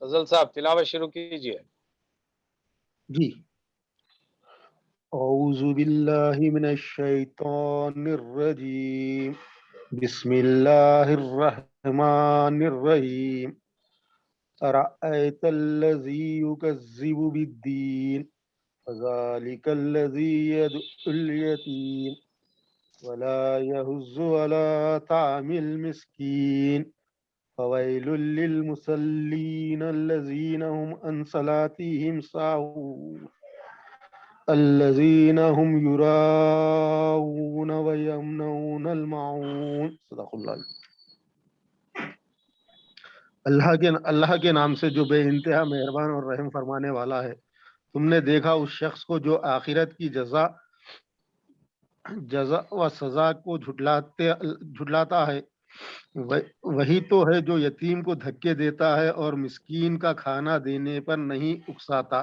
فضل صاحب تلاوت شروع کیجیے. جی. اعوذ باللہ من الشیطان الرجیم. بسم اللہ الرحمن الرحیم. ارأیت الذی یکذب بالدین فذلک الذی یدعو الیتیم ولا یحض علی طعام المسکین فویل للمصلین الذین هم عن صلاتهم ساہون الذین هم یراؤون ویمنعون الماعون. صدق اللہ. اللہ کے نام سے جو بے انتہا مہربان اور رحم فرمانے والا ہے. تم نے دیکھا اس شخص کو جو آخرت کی جزا و سزا کو جھٹلاتا ہے. وہی تو ہے جو یتیم کو دھکے دیتا ہے اور مسکین کا کھانا دینے پر نہیں اکساتا.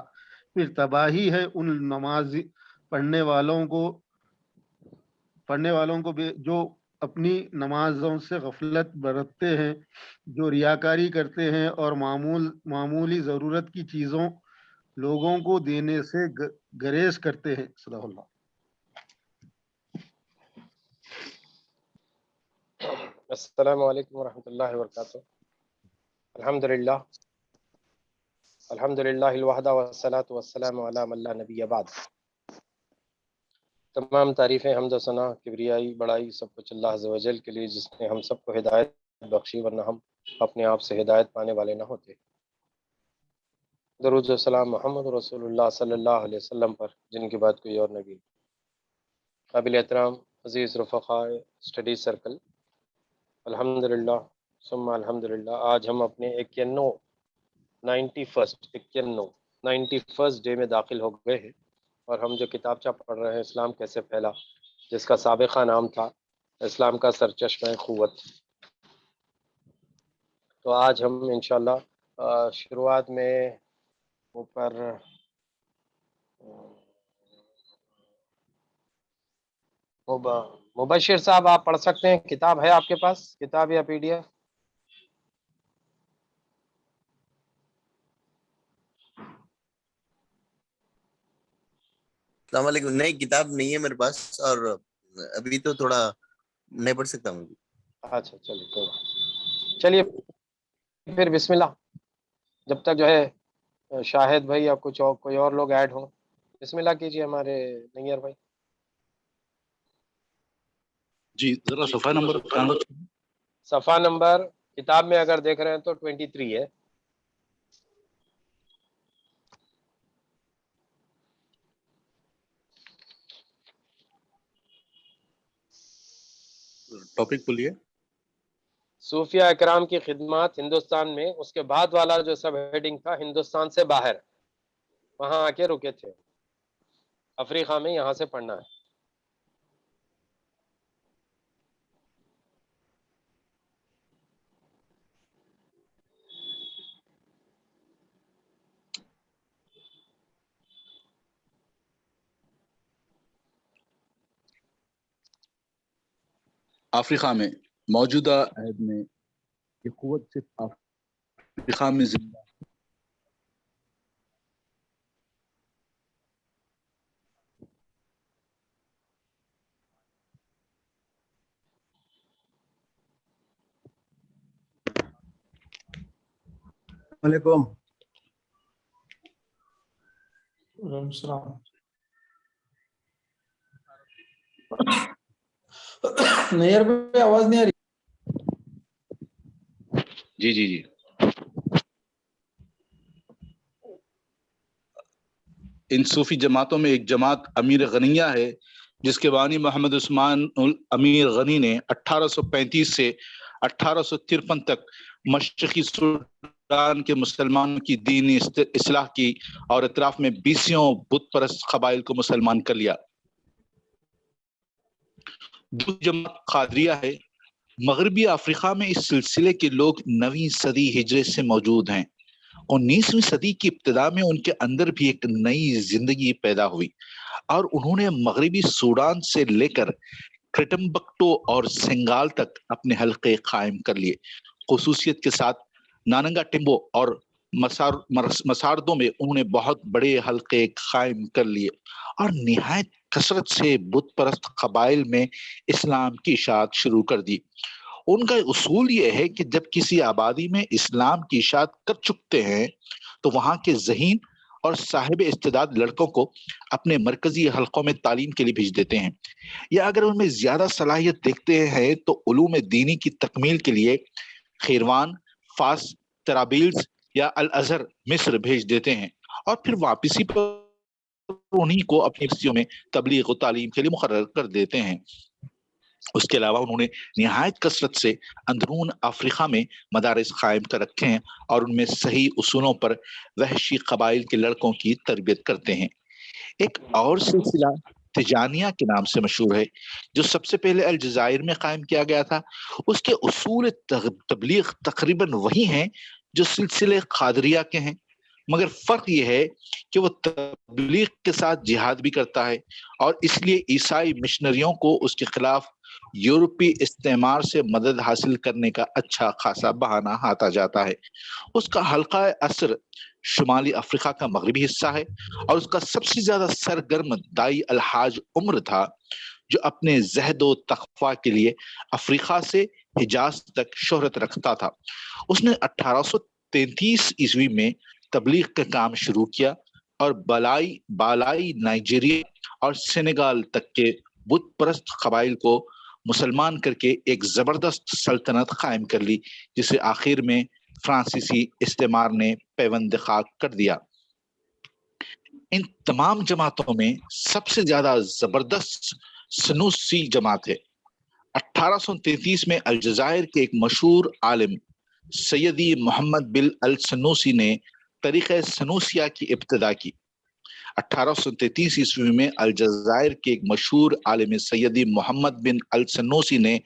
پھر تباہی ہے ان نماز پڑھنے والوں کو جو اپنی نمازوں سے غفلت برتتے ہیں، جو ریاکاری کرتے ہیں اور معمولی ضرورت کی چیزوں لوگوں کو دینے سے گریز کرتے ہیں. صدق اللہ. السلام علیکم ورحمۃ اللہ وبرکاتہ. الحمدللہ الوحدہ والصلاۃ والسلام علی من لا نبی بعد. تمام تعریفیں حمد و ثنا کبریائی بڑائی سب کچھ اللہ عز و جل کے لیے، جس نے ہم سب کو ہدایت بخشی، ورنہ ہم اپنے آپ سے ہدایت پانے والے نہ ہوتے. درود و سلام محمد رسول اللہ صلی اللہ علیہ وسلم پر، جن کے بعد کوئی اور نبی. قابل احترام عزیز رفقاء اسٹڈی سرکل، الحمدللہ ثم الحمدللہ، آج ہم اپنے 91 ڈے میں داخل ہو گئے ہیں، اور ہم جو کتابچہ پڑھ رہے ہیں اسلام کیسے پھیلا، جس کا سابقہ نام تھا اسلام کا سرچشمہ قوت. تو آج ہم انشاءاللہ شروعات میں اوپر مبشر صاحب آپ پڑھ سکتے ہیں؟ کتاب ہے آپ کے پاس، کتاب یا پی ڈی ایف؟ السلام علیکم. نہیں، کتاب نہیں ہے میرے پاس، اور ابھی تو تھوڑا نہیں پڑھ سکتا ہوں. اچھا چلیے پھر بسم اللہ. جب تک جو ہے شاہد بھائی یا کچھ اور کوئی اور لوگ ایڈ ہوں، بسم اللہ کیجیے ہمارے نیر بھائی. جی ذرا صفحہ نمبر کتاب میں اگر دیکھ رہے ہیں تو 23 ہے. ٹاپک بولیے. صوفیہ اکرام کی خدمات ہندوستان میں. اس کے بعد والا جو سب ہیڈنگ تھا ہندوستان سے باہر، وہاں آ کے رکے تھے. افریقہ میں یہاں سے پڑھنا ہے. افریقہ میں موجودہ عہد میں یہ قوت صرف افریقہ میں زندہ ہے. علیکم. السلام. نیئر پہ آواز نہیں آ رہی. جی ان صوفی جماعتوں میں ایک جماعت امیر غنیہ ہے، جس کے بانی محمد عثمان امیر غنی نے 1835 سے 1853 تک مشرقی سوڈان کے مسلمانوں کی دینی اصلاح کی اور اطراف میں 20 بت پرست قبائل کو مسلمان کر لیا. دوسری جماعت قادریہ ہے. مغربی افریقہ میں اس سلسلے کے لوگ 9ویں صدی ہجری سے موجود ہیں. 19ویں صدی کی ابتدا میں ان کے اندر بھی ایک نئی زندگی پیدا ہوئی، اور انہوں نے مغربی سوڈان سے لے کر کرٹمبکٹو اور سنگال تک اپنے حلقے قائم کر لیے. خصوصیت کے ساتھ ناننگا ٹمبو اور مساردوں میں انہوں نے بہت بڑے حلقے قائم کر لیے اور نہایت کثرت سے بت پرست قبائل میں اسلام کی اشاعت شروع کر دی۔ ان کا اصول یہ ہے کہ جب کسی آبادی میں اسلام کی اشاعت کر چکتے ہیں تو وہاں کے ذہین اور صاحب استعداد لڑکوں کو اپنے مرکزی حلقوں میں تعلیم کے لیے بھیج دیتے ہیں، یا اگر ان میں زیادہ صلاحیت دیکھتے ہیں تو علوم دینی کی تکمیل کے لیے خیروان، فاس، طرابلس یا الازہر مصر بھیج دیتے ہیں، اور پھر واپسی پر انہی کو اپنی یونیورسٹیوں میں تبلیغ و تعلیم کے لیے مقرر کر دیتے ہیں۔ اس کے علاوہ انہوں نے نہایت کثرت سے اندرون افریقہ میں مدارس قائم کر رکھے ہیں اور ان میں صحیح اصولوں پر وحشی قبائل کے لڑکوں کی تربیت کرتے ہیں۔ ایک اور سلسلہ تجانیہ کے نام سے مشہور ہے جو سب سے پہلے الجزائر میں قائم کیا گیا تھا۔ اس کے اصول تبلیغ تقریباً وہی ہیں جو سلسلے قادریہ کے ہیں، مگر فرق یہ ہے کہ وہ تبلیغ کے ساتھ جہاد بھی کرتا ہے، اور اس لیے عیسائی مشنریوں کو اس کے خلاف یورپی استعمار سے مدد حاصل کرنے کا اچھا خاصا بہانہ آتا جاتا ہے۔ اس کا حلقہ اثر شمالی افریقہ کا مغربی حصہ ہے، اور اس کا سب سے زیادہ سرگرم دائی الحاج عمر تھا، جو اپنے زہد و تقوی کے لیے افریقہ سے حجاز تک شہرت رکھتا تھا۔ اس نے 1833 عیسوی میں تبلیغ کا کام شروع کیا اور بالائی نائجیریا اور سینیگال تک کے بت پرست قبائل کو مسلمان کر کے ایک زبردست سلطنت قائم کر لی، جسے آخر میں فرانسیسی استعمار نے پیوند خاک کر دیا۔ ان تمام جماعتوں میں سب سے زیادہ زبردست سنوسی جماعت ہے۔ 1833 میں الجزائر کے ایک مشہور عالم سیدی محمد بن السنوسی نے طریقہ سنوسیہ کی ابتدا کی۔ 1833 عیسوی میں الجزائر کے ایک مشہور عالم سیدی محمد بن السنوسی نے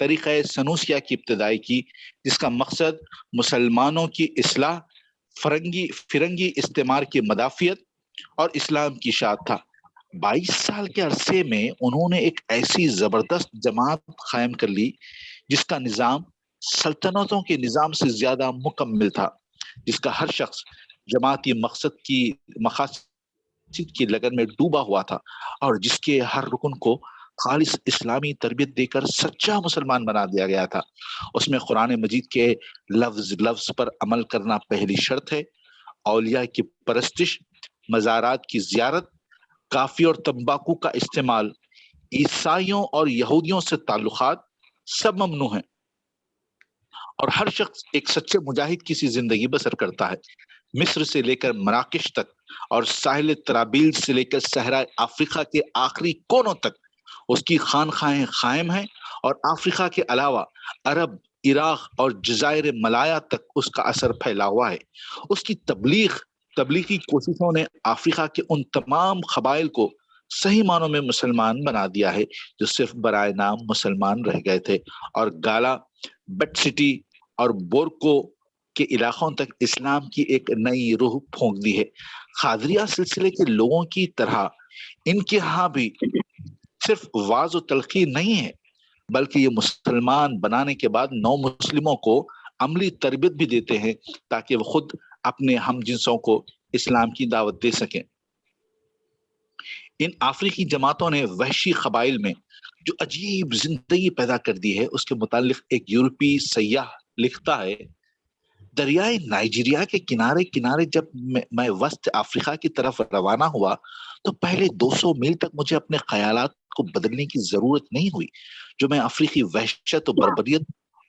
طریقہ سنوسیہ کی ابتدائی کی، جس کا مقصد مسلمانوں کی اصلاح، فرنگی استعمار کی مدافعت اور اسلام کی اشاعت تھا۔ 22 سال کے عرصے میں انہوں نے ایک ایسی زبردست جماعت قائم کر لی جس کا نظام سلطنتوں کے نظام سے زیادہ مکمل تھا، جس کا ہر شخص جماعتی مقاصد کی لگن میں ڈوبا ہوا تھا، اور جس کے ہر رکن کو خالص اسلامی تربیت دے کر سچا مسلمان بنا دیا گیا تھا۔ اس میں قرآن مجید کے لفظ پر عمل کرنا پہلی شرط ہے۔ اولیاء کی پرستش، مزارات کی زیارت، کافی اور تمباکو کا استعمال، عیسائیوں اور یہودیوں سے تعلقات سب ممنوع ہیں، اور ہر شخص ایک سچے مجاہد کی سی زندگی بسر کرتا ہے۔ مصر سے لے کر مراکش تک اور ساحل طرابیل سے لے کر صحرائے افریقہ کے آخری کونوں تک اس کی خانقاہیں قائم ہیں، اور افریقہ کے علاوہ عرب، عراق اور جزائر ملایا تک اس کا اثر پھیلا ہوا ہے۔ اس کی تبلیغی کوششوں نے افریقہ کے ان تمام قبائل کو صحیح معنوں میں مسلمان بنا دیا ہے جو صرف برائے نام مسلمان رہ گئے تھے، اور گالا، بٹ سٹی اور بورکو کے علاقوں تک اسلام کی ایک نئی روح پھونک دی ہے۔ قادریہ سلسلے کے لوگوں کی طرح ان کے ہاں بھی صرف واعظ و تلقین نہیں ہے، بلکہ یہ مسلمان بنانے کے بعد نو مسلموں کو عملی تربیت بھی دیتے ہیں تاکہ وہ خود اپنے ہم جنسوں کو اسلام کی دعوت دے سکیں۔ ان افریقی جماعتوں نے وحشی قبائل میں جو عجیب زندگی پیدا کر دی ہے، اس کے متعلق ایک یورپی سیاح لکھتا ہے، دریائے نائجیریا کے کنارے جب میں وسط افریقہ کی طرف روانہ ہوا تو پہلے 200 میل تک مجھے اپنے خیالات کو بدلنے کی ضرورت نہیں ہوئی جو میں افریقی وحشت و بربریت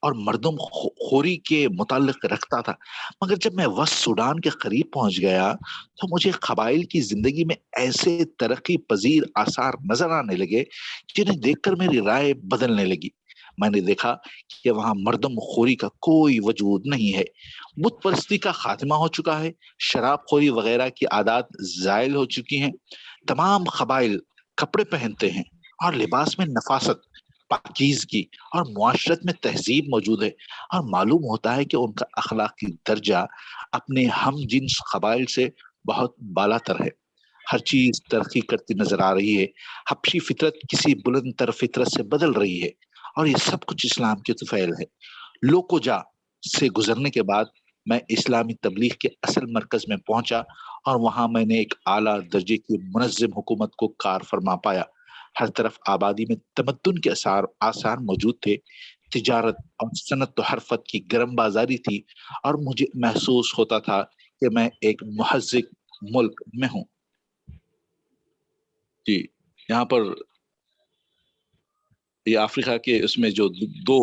اور مردم خوری کے متعلق رکھتا تھا، مگر جب میں وسط سوڈان کے قریب پہنچ گیا تو مجھے قبائل کی زندگی میں ایسے ترقی پذیر آثار نظر آنے لگے جنہیں دیکھ کر میری رائے بدلنے لگی۔ میں نے دیکھا کہ وہاں مردم خوری کا کوئی وجود نہیں ہے، بت پرستی کا خاتمہ ہو چکا ہے، شراب خوری وغیرہ کی عادات زائل ہو چکی ہیں، تمام قبائل کپڑے پہنتے ہیں اور لباس میں نفاست، پاکیزگی اور معاشرت میں تہذیب موجود ہے، اور معلوم ہوتا ہے کہ ان کا اخلاقی درجہ اپنے ہم جنس قبائل سے بہت بالا تر ہے۔ ہر چیز ترقی کرتی نظر آ رہی ہے، حبشی فطرت کسی بلند تر فطرت سے بدل رہی ہے، اور یہ سب کچھ اسلام کے طفیل ہے۔ لوکوجا سے گزرنے کے بعد میں اسلامی تبلیغ کے اصل مرکز میں پہنچا اور وہاں میں نے ایک اعلیٰ درجے کی منظم حکومت کو کار فرما پایا۔ ہر طرف آبادی میں تمدن کے آثار موجود تھے، تجارت اور صنعت و حرفت کی گرم بازاری تھی، اور مجھے محسوس ہوتا تھا کہ میں ایک مہذب ملک میں ہوں۔ جی، یہاں پر یہ افریقہ کے اس میں جو دو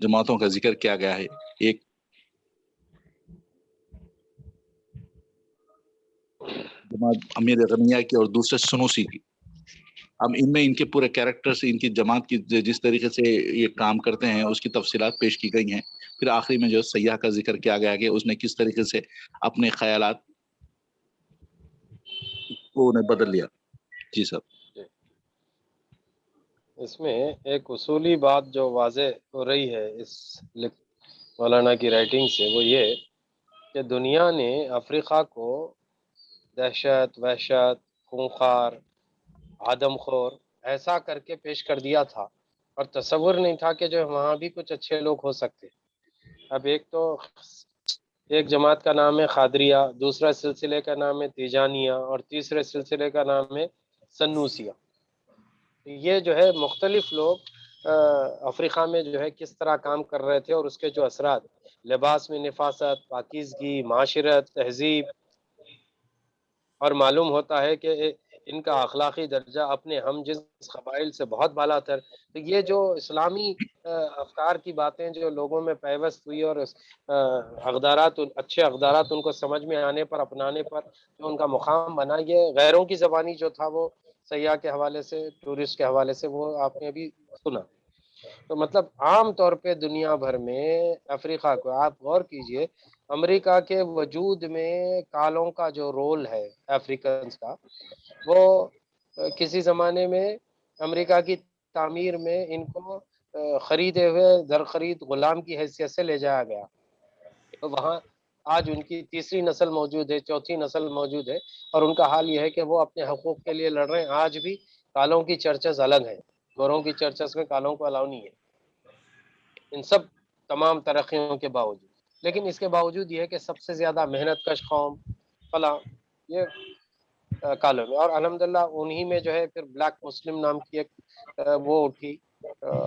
جماعتوں کا ذکر کیا گیا ہے، ایک جماعت امیر غنیہ کی اور دوسرے سنوسی کی۔ اب ان میں ان کے پورے کیریکٹر سے، ان کی جماعت کی جس طریقے سے یہ کام کرتے ہیں اس کی تفصیلات پیش کی گئی ہیں۔ پھر آخری میں جو سیاح کا ذکر کیا گیا کہ اس نے کس طریقے سے اپنے خیالات کو انہیں بدل لیا۔ جی صاحب۔ اس میں ایک اصولی بات جو واضح ہو رہی ہے اس مولانا کی رائٹنگ سے، وہ یہ کہ دنیا نے افریقہ کو دہشت، وحشت، خونخوار، آدم خور ایسا کر کے پیش کر دیا تھا، اور تصور نہیں تھا کہ جو وہاں بھی کچھ اچھے لوگ ہو سکتے۔ اب ایک جماعت کا نام ہے قادریہ، دوسرا سلسلے کا نام ہے تیجانیہ، اور تیسرے سلسلے کا نام ہے سنوسیہ۔ یہ جو ہے مختلف لوگ افریقہ میں جو ہے کس طرح کام کر رہے تھے، اور اس کے جو اثرات لباس میں نفاست، پاکیزگی، معاشرت، تہذیب، اور معلوم ہوتا ہے کہ ان کا اخلاقی درجہ اپنے ہم جنس قبائل سے بہت بالا تر۔ تو یہ جو اسلامی افکار کی باتیں جو لوگوں میں پیوست ہوئی، اور اقدارات، اچھے اقدارات ان کو سمجھ میں آنے پر، اپنانے پر جو ان کا مقام بنا، یہ غیروں کی زبانی جو تھا وہ سیاح کے حوالے سے، ٹورسٹ کے حوالے سے، وہ آپ نے ابھی سنا۔ تو مطلب عام طور پہ دنیا بھر میں افریقہ کو آپ غور کیجئے، امریکہ کے وجود میں کالوں کا جو رول ہے افریقنز کا، وہ کسی زمانے میں امریکہ کی تعمیر میں ان کو خریدے ہوئے در خرید غلام کی حیثیت سے لے جایا گیا۔ تو وہاں آج ان کی تیسری نسل موجود ہے، چوتھی نسل موجود ہے، اور ان کا حال یہ ہے کہ وہ اپنے حقوق کے لیے لڑ رہے ہیں۔ آج بھی کالوں کی چرچز الگ ہیں، گوروں کی چرچز میں کالوں کو الاؤ نہیں ہے، ان سب تمام ترقیوں کے باوجود۔ لیکن اس کے باوجود یہ ہے کہ سب سے زیادہ محنت کش قوم فلاں، یہ کالوں میں، اور الحمدللہ انہی میں جو ہے پھر بلیک مسلم نام کی ایک وہ اٹھی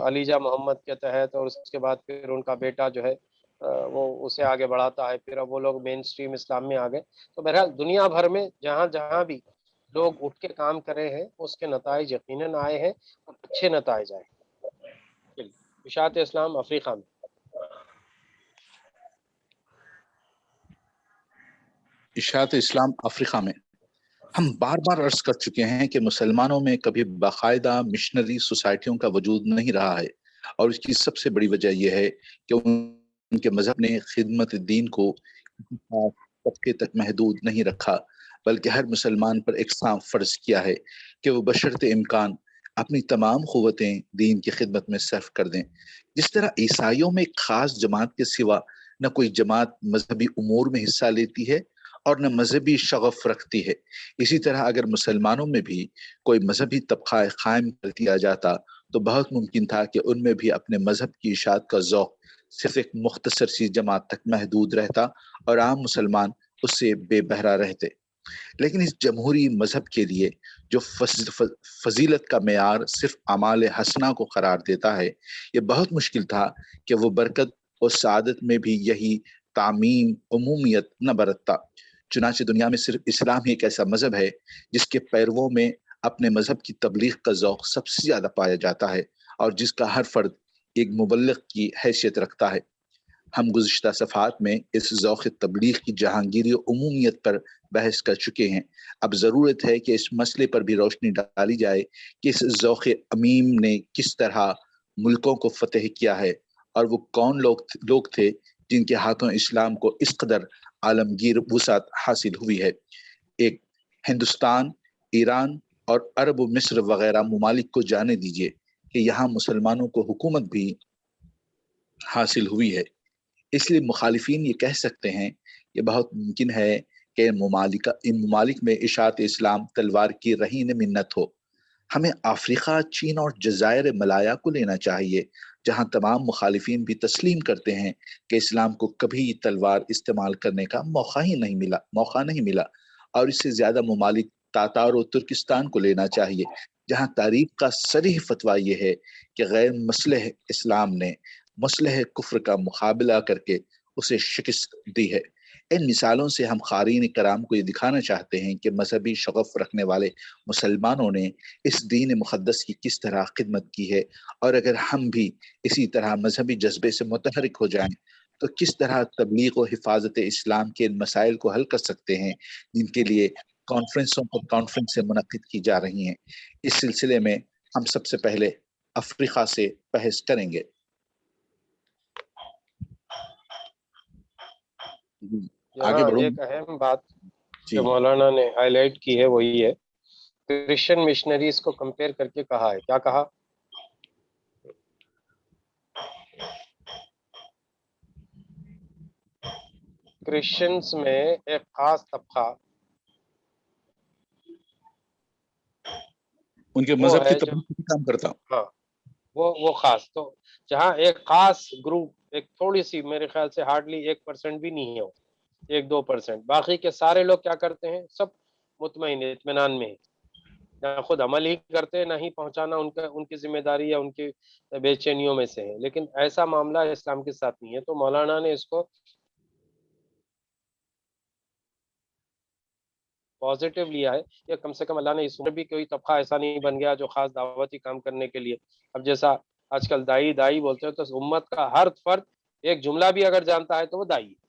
علیجہ محمد کے تحت، اور اس کے بعد پھر ان کا بیٹا جو ہے وہ اسے آگے بڑھاتا ہے، پھر اب وہ لوگ مین سٹریم اسلام میں آ گئے۔ تو بہرحال دنیا بھر میں جہاں جہاں بھی لوگ اٹھ کے کام کرے ہیں، اس کے نتائج یقیناً آئے ہیں، اور اچھے نتائج آئے ہیں۔ اشاعت اسلام افریقہ میں اشاعت اسلام افریقہ میں ہم بار بار عرض کر چکے ہیں کہ مسلمانوں میں کبھی باقاعدہ مشنری سوسائٹیوں کا وجود نہیں رہا ہے، اور اس کی سب سے بڑی وجہ یہ ہے کہ ان کے مذہب نے خدمت دین کو طبقے تک محدود نہیں رکھا، بلکہ ہر مسلمان پر یکساں فرض کیا ہے کہ وہ بشرط امکان اپنی تمام قوتیں دین کی خدمت میں صرف کر دیں۔ جس طرح عیسائیوں میں ایک خاص جماعت کے سوا نہ کوئی جماعت مذہبی امور میں حصہ لیتی ہے اور نہ مذہبی شغف رکھتی ہے، اسی طرح اگر مسلمانوں میں بھی کوئی مذہبی طبقہ قائم کر دیا جاتا تو بہت ممکن تھا کہ ان میں بھی اپنے مذہب کی اشاعت کا ذوق صرف ایک مختصر سی جماعت تک محدود رہتا اور عام مسلمان اس سے بے بہرہ رہتے۔ لیکن اس جمہوری مذہب کے لیے جو فضیلت کا معیار صرف اعمال حسنہ کو قرار دیتا ہے، یہ بہت مشکل تھا کہ وہ برکت اور سعادت میں بھی یہی تعمیم عمومیت نہ برتتا۔ چنانچہ دنیا میں صرف اسلام ہی ایک ایسا مذہب ہے جس کے پیرووں میں اپنے مذہب کی تبلیغ کا ذوق سب سے زیادہ پایا جاتا ہے، اور جس کا ہر فرد ایک مبلغ کی حیثیت رکھتا ہے۔ ہم گزشتہ صفحات میں اس ذوق تبلیغ کی جہانگیری و عمومیت پر بحث کر چکے ہیں۔ اب ضرورت ہے کہ اس مسئلے پر بھی روشنی ڈالی جائے کہ اس ذوق عمیم نے کس طرح ملکوں کو فتح کیا ہے، اور وہ کون لوگ تھے جن کے ہاتھوں اسلام کو اس قدر عالمگیر وسعت حاصل ہوئی ہے۔ ایک ہندوستان، ایران اور عرب و مصر وغیرہ ممالک کو جانے دیجیے کہ یہاں مسلمانوں کو حکومت بھی حاصل ہوئی ہے۔ اس لیے مخالفین یہ کہہ سکتے ہیں کہ بہت ممکن ہے کہ ان ممالک میں اشاعت اسلام تلوار کی رہین منت ہو۔ ہمیں افریقہ، چین اور جزائر ملایا کو لینا چاہیے جہاں تمام مخالفین بھی تسلیم کرتے ہیں کہ اسلام کو کبھی تلوار استعمال کرنے کا موقع نہیں ملا، اور اس سے زیادہ ممالک تاتار و ترکستان کو لینا چاہیے، جہاں تاریخ کا صریح فتویٰ یہ ہے کہ غیر مسلح اسلام نے مسلح کفر کا مقابلہ کر کے اسے شکست دی ہے۔ ان مثالوں سے ہم قارئین کرام کو یہ دکھانا چاہتے ہیں کہ مذہبی شغف رکھنے والے مسلمانوں نے اس دین مقدس کی کس طرح خدمت کی ہے، اور اگر ہم بھی اسی طرح مذہبی جذبے سے متحرک ہو جائیں تو کس طرح تبلیغ و حفاظت اسلام کے ان مسائل کو حل کر سکتے ہیں جن کے لیے کانفرنسوں پر کانفرنسیں منعقد کی جا رہی ہیں۔ اس سلسلے میں ہم سب سے پہلے افریقہ سے بحث کریں گے۔ آگے یہاں بڑھوں۔ ایک اہم بات جی جو مولانا نے ہائی لائٹ کی ہے وہ یہ ہے، کرسچن مشنریز کو کمپیئر کر کے کہا ہے، کیا کہا؟ کرسچنز میں ایک خاص طبقہ ان کے وہ مذہب کی ہے جو تبلیغ کام کرتا ہوں۔ ہاں وہ خاص، تو جہاں ایک خاص گروپ، ایک تھوڑی سی، میرے خیال سے ہارڈلی 1% بھی نہیں ہے، 1-2%، باقی کے سارے لوگ کیا کرتے ہیں؟ سب مطمئن اطمینان میں ہیں، نہ خود عمل ہی کرتے نہ ہی پہنچانا ان کی ذمہ داری یا ان کی بے چینیوں میں سے ہے، لیکن ایسا معاملہ اسلام کے ساتھ نہیں ہے۔ تو مولانا نے اس کو پازیٹیو لیا ہے، یا کم سے کم اللہ نے اس میں بھی کوئی طبقہ ایسا نہیں بن گیا جو خاص دعوتی کام کرنے کے لیے، اب جیسا آج کل دائی بولتے ہیں، تو امت کا ہر فرد ایک جملہ بھی اگر جانتا ہے تو وہ دائی ہے۔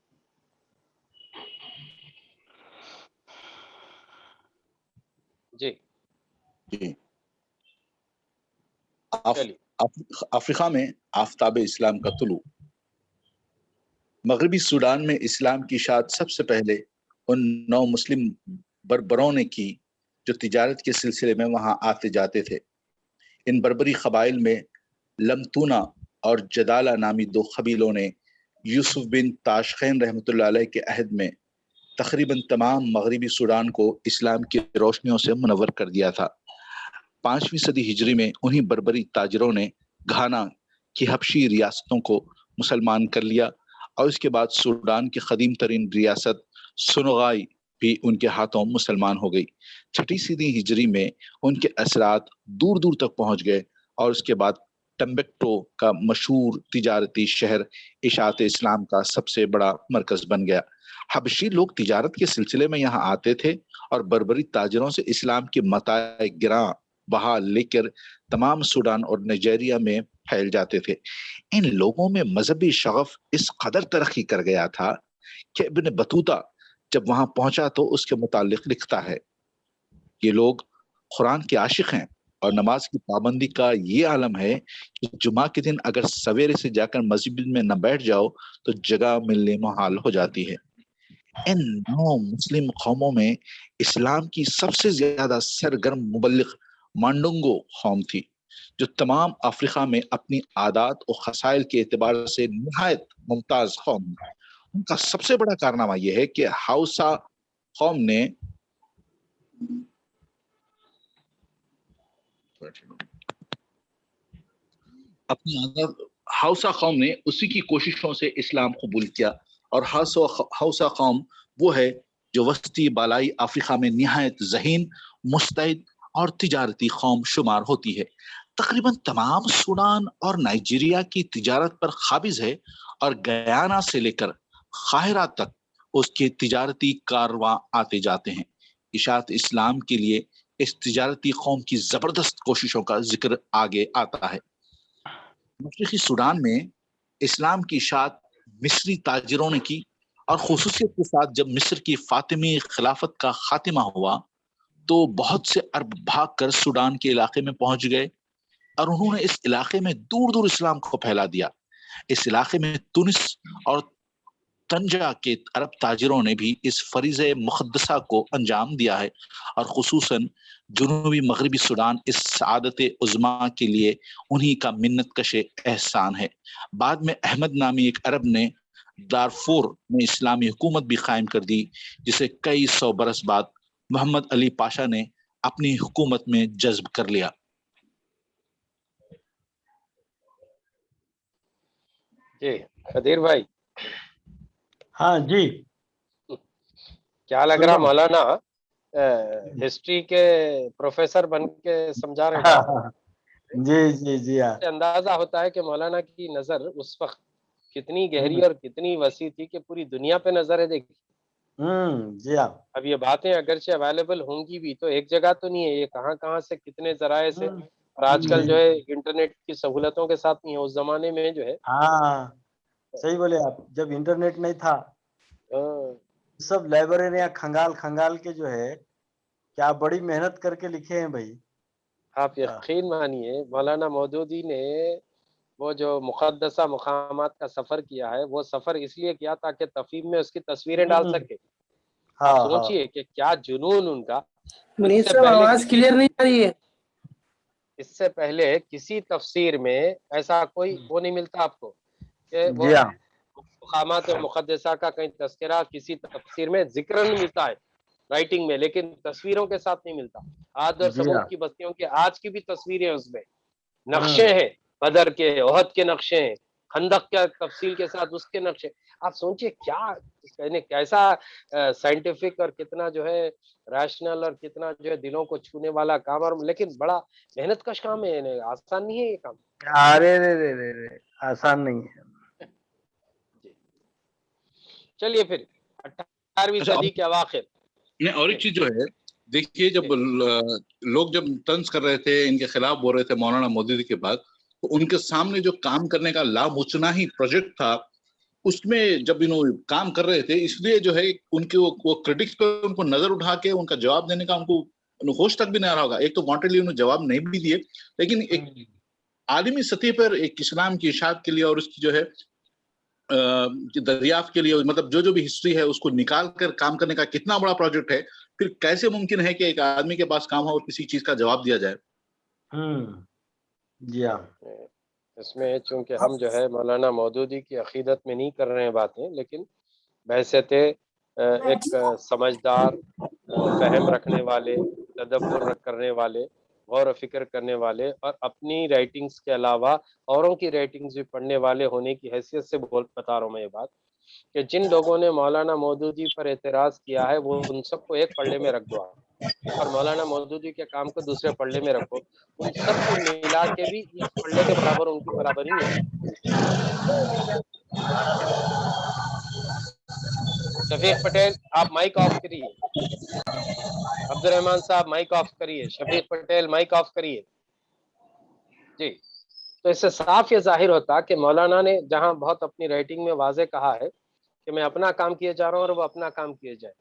جی جی چلیے، افریقہ میں آفتاب اسلام کا طلوع۔ مغربی سوڈان میں اسلام کی اشاعت سب سے پہلے ان 9 مسلم بربروں نے کی جو تجارت کے سلسلے میں وہاں آتے جاتے تھے۔ ان بربری قبائل میں لمتونا اور جدالہ نامی 2 قبیلوں نے یوسف بن تاشخین رحمۃ اللہ علیہ کے عہد میں تقریباً تمام مغربی سوڈان کو اسلام کی روشنیوں سے منور کر دیا تھا۔ 5ویں صدی ہجری میں انہی بربری تاجروں نے گھانا کی حبشی ریاستوں کو مسلمان کر لیا، اور اس کے بعد سوڈان کی قدیم ترین ریاست سنغائی بھی ان کے ہاتھوں مسلمان ہو گئی۔ 6 صدی ہجری میں ان کے اثرات دور دور تک پہنچ گئے، اور اس کے بعد ٹمبکٹو کا مشہور تجارتی شہر اشاعت اسلام کا سب سے بڑا مرکز بن گیا۔ حبشی لوگ تجارت کے سلسلے میں یہاں آتے تھے اور بربری تاجروں سے اسلام کے متاع گراں بہا لے کر تمام سوڈان اور نائجیریا میں پھیل جاتے تھے۔ ان لوگوں میں مذہبی شغف اس قدر ترقی کر گیا تھا کہ ابن بطوطہ جب وہاں پہنچا تو اس کے متعلق لکھتا ہے، یہ لوگ قرآن کے عاشق ہیں اور نماز کی پابندی کا یہ عالم ہے کہ جمعہ کے دن اگر سویرے سے جا کر مسجد میں نہ بیٹھ جاؤ تو جگہ ملنے محال ہو جاتی ہے۔ ان 9 مسلم قوموں میں اسلام کی سب سے زیادہ سرگرم مبلغ مانڈونگو قوم تھی، جو تمام افریقہ میں اپنی عادات و خصائل کے اعتبار سے نہایت ممتاز قوم ہے۔ ان کا سب سے بڑا کارنامہ یہ ہے کہ ہاؤسا قوم نے ہاؤسا قوم نے اسی کی کوششوں سے اسلام قبول کیا، اور ہاؤسا قوم وہ ہے جو وسطی بالائی افریقہ میں نہایت ذہین، مستعد اور تجارتی قوم شمار ہوتی ہے۔ تقریباً تمام سوڈان اور نائجیریا کی تجارت پر قابض ہے، اور گیانا سے لے کر قاہرہ تک اس کے تجارتی کارواں آتے جاتے ہیں۔ اشاعت اسلام کے لیے اس تجارتی قوم کی زبردست کوششوں کا ذکر آگے آتا ہے۔ مشرقی سوڈان میں اسلام کی اشاعت مصری تاجروں نے کی، اور خصوصیت کے ساتھ جب مصر کی فاطمی خلافت کا خاتمہ ہوا تو بہت سے عرب بھاگ کر سوڈان کے علاقے میں پہنچ گئے، اور انہوں نے اس علاقے میں دور دور اسلام کو پھیلا دیا۔ اس علاقے میں تونس اور طنجہ کے عرب تاجروں نے بھی اس فریضہ مقدسہ کو انجام دیا ہے، اور خصوصاً جنوبی مغربی سوڈان اس سعادت عظمیٰ کے لیے انہی کا منت کش احسان ہے۔ بعد میں احمد نامی ایک عرب نے دارفور میں اسلامی حکومت بھی قائم کر دی، جسے کئی 100 برس بعد محمد علی پاشا نے اپنی حکومت میں جذب کر لیا۔ جی قدیر بھائی ہاں جی کیا لگ سن رہا رہا ہوں۔ مولانا ہسٹری کے پروفیسر بن کے سمجھا رہے ہیں بات کو؟ جی جی جی ہاں سے اندازہ ہوتا ہے کہ مولانا کی نظر اس وقت کتنی گہری اور کتنی وسیع تھی کہ پوری دنیا پہ نظر ہے دیکھی. جی ہاں اب یہ باتیں اگرچہ اویلیبل ہوں گی بھی تو ایک جگہ تو نہیں ہے، یہ کہاں کہاں سے کتنے ذرائع سے، اور آج کل جو ہے انٹرنیٹ کی سہولتوں کے ساتھ نہیں ہے، اس زمانے میں جو ہے ہاں صحیح بولے آپ، جب انٹرنیٹ نہیں تھا سب لائبریریاں کھنگال کھنگال کے جو ہے کیا بڑی محنت کر کے لکھے ہیں بھائی. آپ یقین مانیے مولانا مودودی نے وہ جو مقدسہ مقامات کا سفر کیا ہے وہ سفر اس لیے کیا تاکہ تفہیم میں اس کی تصویریں ڈال سکے. آپ ہاں ہاں سوچئے کہ کیا جنون ان کا. منیر اس سے صاحب پہلے آواز کلیئر نہیں آ رہی ہے. اس سے پہلے کسی تفسیر میں ایسا کوئی وہ نہیں ملتا آپ کو کہ وہ جی ہاں مقامات مقدسہ کا کہیں تذکرہ کسی تفسیر میں ذکر نہیں ملتا ہے رائٹنگ میں، لیکن تصویروں کے ساتھ نہیں ملتا. عاد اور جی ہاں سمود کی بستیوں کے آج کی بھی تصویریں اس میں، نقشے ہیں بدر کے، احد کے نقشے ہیں، خندق کے تفصیل کے ساتھ اس کے نقشے. آپ سوچئے کیا کیسا سائنٹیفک اور کتنا جو ہے ریشنل اور کتنا جو ہے دلوں کو چھونے والا کام، اور لیکن بڑا محنت کش کام ہے، آسان نہیں ہے یہ کام. ارے رے آسان نہیں ہے. چلیے پھر 18ویں اچھا صدی کے اواخر اور ایک چیز جو ہے دیکھیے، جب لوگ جب طنز کر رہے تھے ان کے خلاف بول رہے تھے مولانا مودودی کے بعد، تو ان کے سامنے جو کام کرنے کا لامعنی پروجیکٹ تھا اس میں جب انہوں کام کر رہے تھے، اس لیے جو ہے ان کے وہ کرٹکس پہ ان کو نظر اٹھا کے ان کا جواب دینے کا ان کو ہوش تک بھی نہیں آ رہا ہوگا. ایک تو وانٹڈلی انہوں جواب نہیں بھی دیے، لیکن ایک عالمی سطح پر ایک اسلام کی اشاعت کے لیے اور اس کی جو ہے دریافت کے لیے، مطلب جو بھی ہسٹری ہے اس کو نکال کر کام کرنے کا کتنا بڑا پروجیکٹ ہے. پھر کیسے ممکن ہے کہ ایک آدمی کے پاس کام ہو اور کسی چیز کا جواب دیا جائے؟ جی ہاں اس میں چونکہ ہم جو ہے مولانا مودودی کی عقیدت میں نہیں کر رہے ہیں باتیں، لیکن بحیثیت ایک سمجھدار، فہم رکھنے والے، تدبر کرنے والے، غور و فکر کرنے والے، اور اپنی رائٹنگز کے علاوہ اوروں کی رائٹنگز بھی پڑھنے والے ہونے کی حیثیت سے بتا رہا ہوں میں یہ بات، کہ جن لوگوں نے مولانا مودودی پر اعتراض کیا ہے وہ ان سب کو ایک پلڑے میں رکھ دو آپ، اور مولانا مودودی کے کام کو دوسرے پلڑے میں رکھو. ان سب کو ملا کے بھی اس پلڑے کے برابر ان کی برابری نہیں ہے. شفیق پٹیل آپ مائک آف کریے. عبد الرحمان صاحب مائک آف کریے. شفیق پٹیل مائک آف کریے. جی تو اس سے صاف یہ ظاہر ہوتا کہ مولانا نے جہاں بہت اپنی رائٹنگ میں واضح کہا ہے کہ میں اپنا کام کیے جا رہا ہوں اور وہ اپنا کام کیے جائے،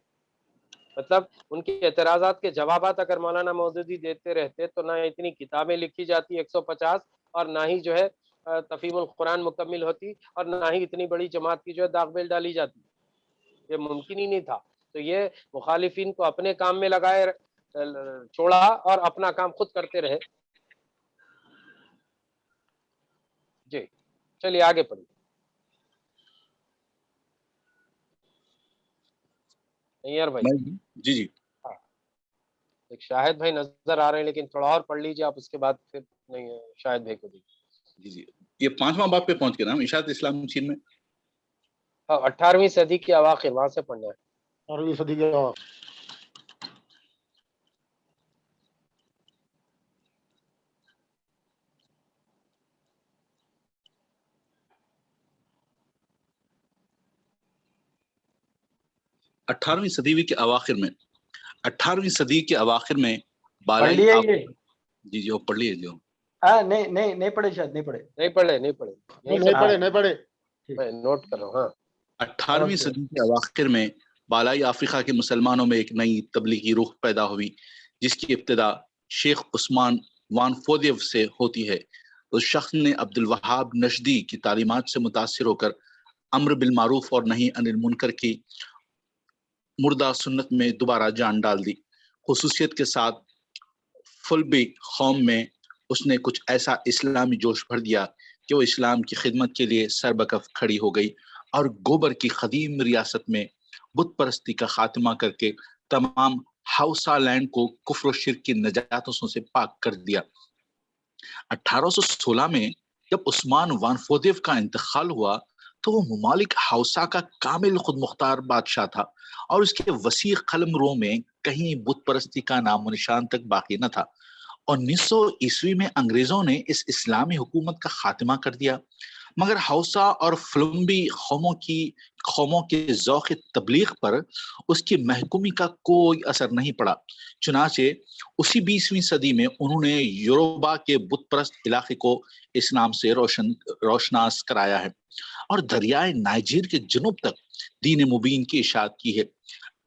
مطلب ان کے اعتراضات کے جوابات اگر مولانا مودودی دیتے رہتے تو نہ اتنی کتابیں لکھی جاتی 150، اور نہ ہی جو ہے تفہیم القرآن مکمل ہوتی، اور نہ ہی اتنی بڑی جماعت کی جو ہے داغ بیل ڈالی جاتی. یہ ممکن ہی نہیں تھا. تو یہ مخالفین کو اپنے کام میں لگائے چھوڑا اور اپنا کام خود کرتے رہے. جی چلیے آگے پڑھیے. یار بھائی جی جی ایک شاہد بھائی نظر آ رہے ہیں، لیکن تھوڑا اور پڑھ لیجیے آپ، اس کے بعد پھر نہیں شاہد بھائی کو دیجیے. جی یہ 5واں باب پہ پہنچ گئے نا اشاعت اسلام چین میں. 18ویں صدی کے اواخر وہاں سے پڑھنا ہے. 18ویں صدی کے 18ویں صدی کے اواخر میں 18ویں صدی کے اواخر میں پڑھ بالائی لیے یہ. جی جی وہ پڑھ لیے جو نہیں پڑھے شاید نہیں پڑھے. نہیں پڑھے نہیں پڑھے. میں نوٹ کر رہا ہوں. 18ویں صدی کے اواخر میں بالائی افریقہ کے مسلمانوں میں ایک نئی تبلیغی روح پیدا ہوئی جس کی ابتدا شیخ عثمان وان فودیو سے ہوتی ہے. اس شخص نے عبد الوہاب نشدی کی تعلیمات سے متاثر ہو کر امر بالمعروف اور نہی عن المنکر کی مردہ سنت میں دوبارہ جان ڈال دی. خصوصیت کے ساتھ فلبی قوم میں اس نے کچھ ایسا اسلامی جوش بھر دیا کہ وہ اسلام کی خدمت کے لیے سربکف کھڑی ہو گئی اور گوبر کی قدیم ریاست میں بت پرستی کا خاتمہ کر کے تمام ہاؤسا لینڈ کو کفر و شرک کی نجاتوں سے پاک کر دیا. 1816 میں جب عثمان وان فودیف کا انتقال ہوا تو وہ ممالک ہاؤسا کا کامل خود مختار بادشاہ تھا اور اس کے وسیع قلم رو میں کہیں بت پرستی کا نام و نشان تک باقی نہ تھا۔ 1900 میں انگریزوں نے اس اسلامی حکومت کا خاتمہ کر دیا، مگر ہاؤسا اور فلمبی قوموں کے ذوق تبلیغ پر اس کی محکومی کا کوئی اثر نہیں پڑا۔ چنانچہ اسی 20ویں صدی میں انہوں نے یوروبا کے بت پرست علاقے کو اسلام سے روشناس کرایا ہے اور دریائے نائجر کے جنوب تک دین مبین کی اشاعت کی ہے۔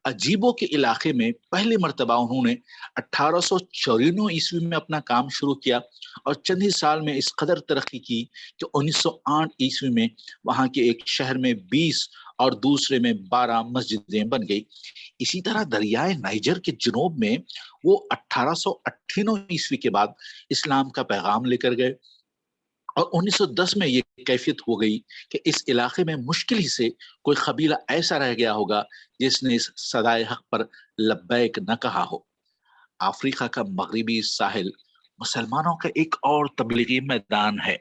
عجیبوں کے علاقے میں پہلی مرتبہ انہوں نے 1894 میں اپنا کام شروع کیا اور چند ہی سال میں اس قدر ترقی کی کہ 1908 میں وہاں کے ایک شہر میں 20 اور دوسرے میں 12 مسجدیں بن گئی۔ اسی طرح دریائے نائجر کے جنوب میں وہ 1898 کے بعد اسلام کا پیغام لے کر گئے اور 1910 میں یہ کیفیت ہو گئی کہ اس علاقے میں مشکل ہی سے کوئی قبیلہ ایسا رہ گیا ہوگا جس نے اس صدائے حق پر لبیک نہ کہا ہو۔ افریقہ کا مغربی ساحل مسلمانوں کا ایک اور تبلیغی میدان ہے۔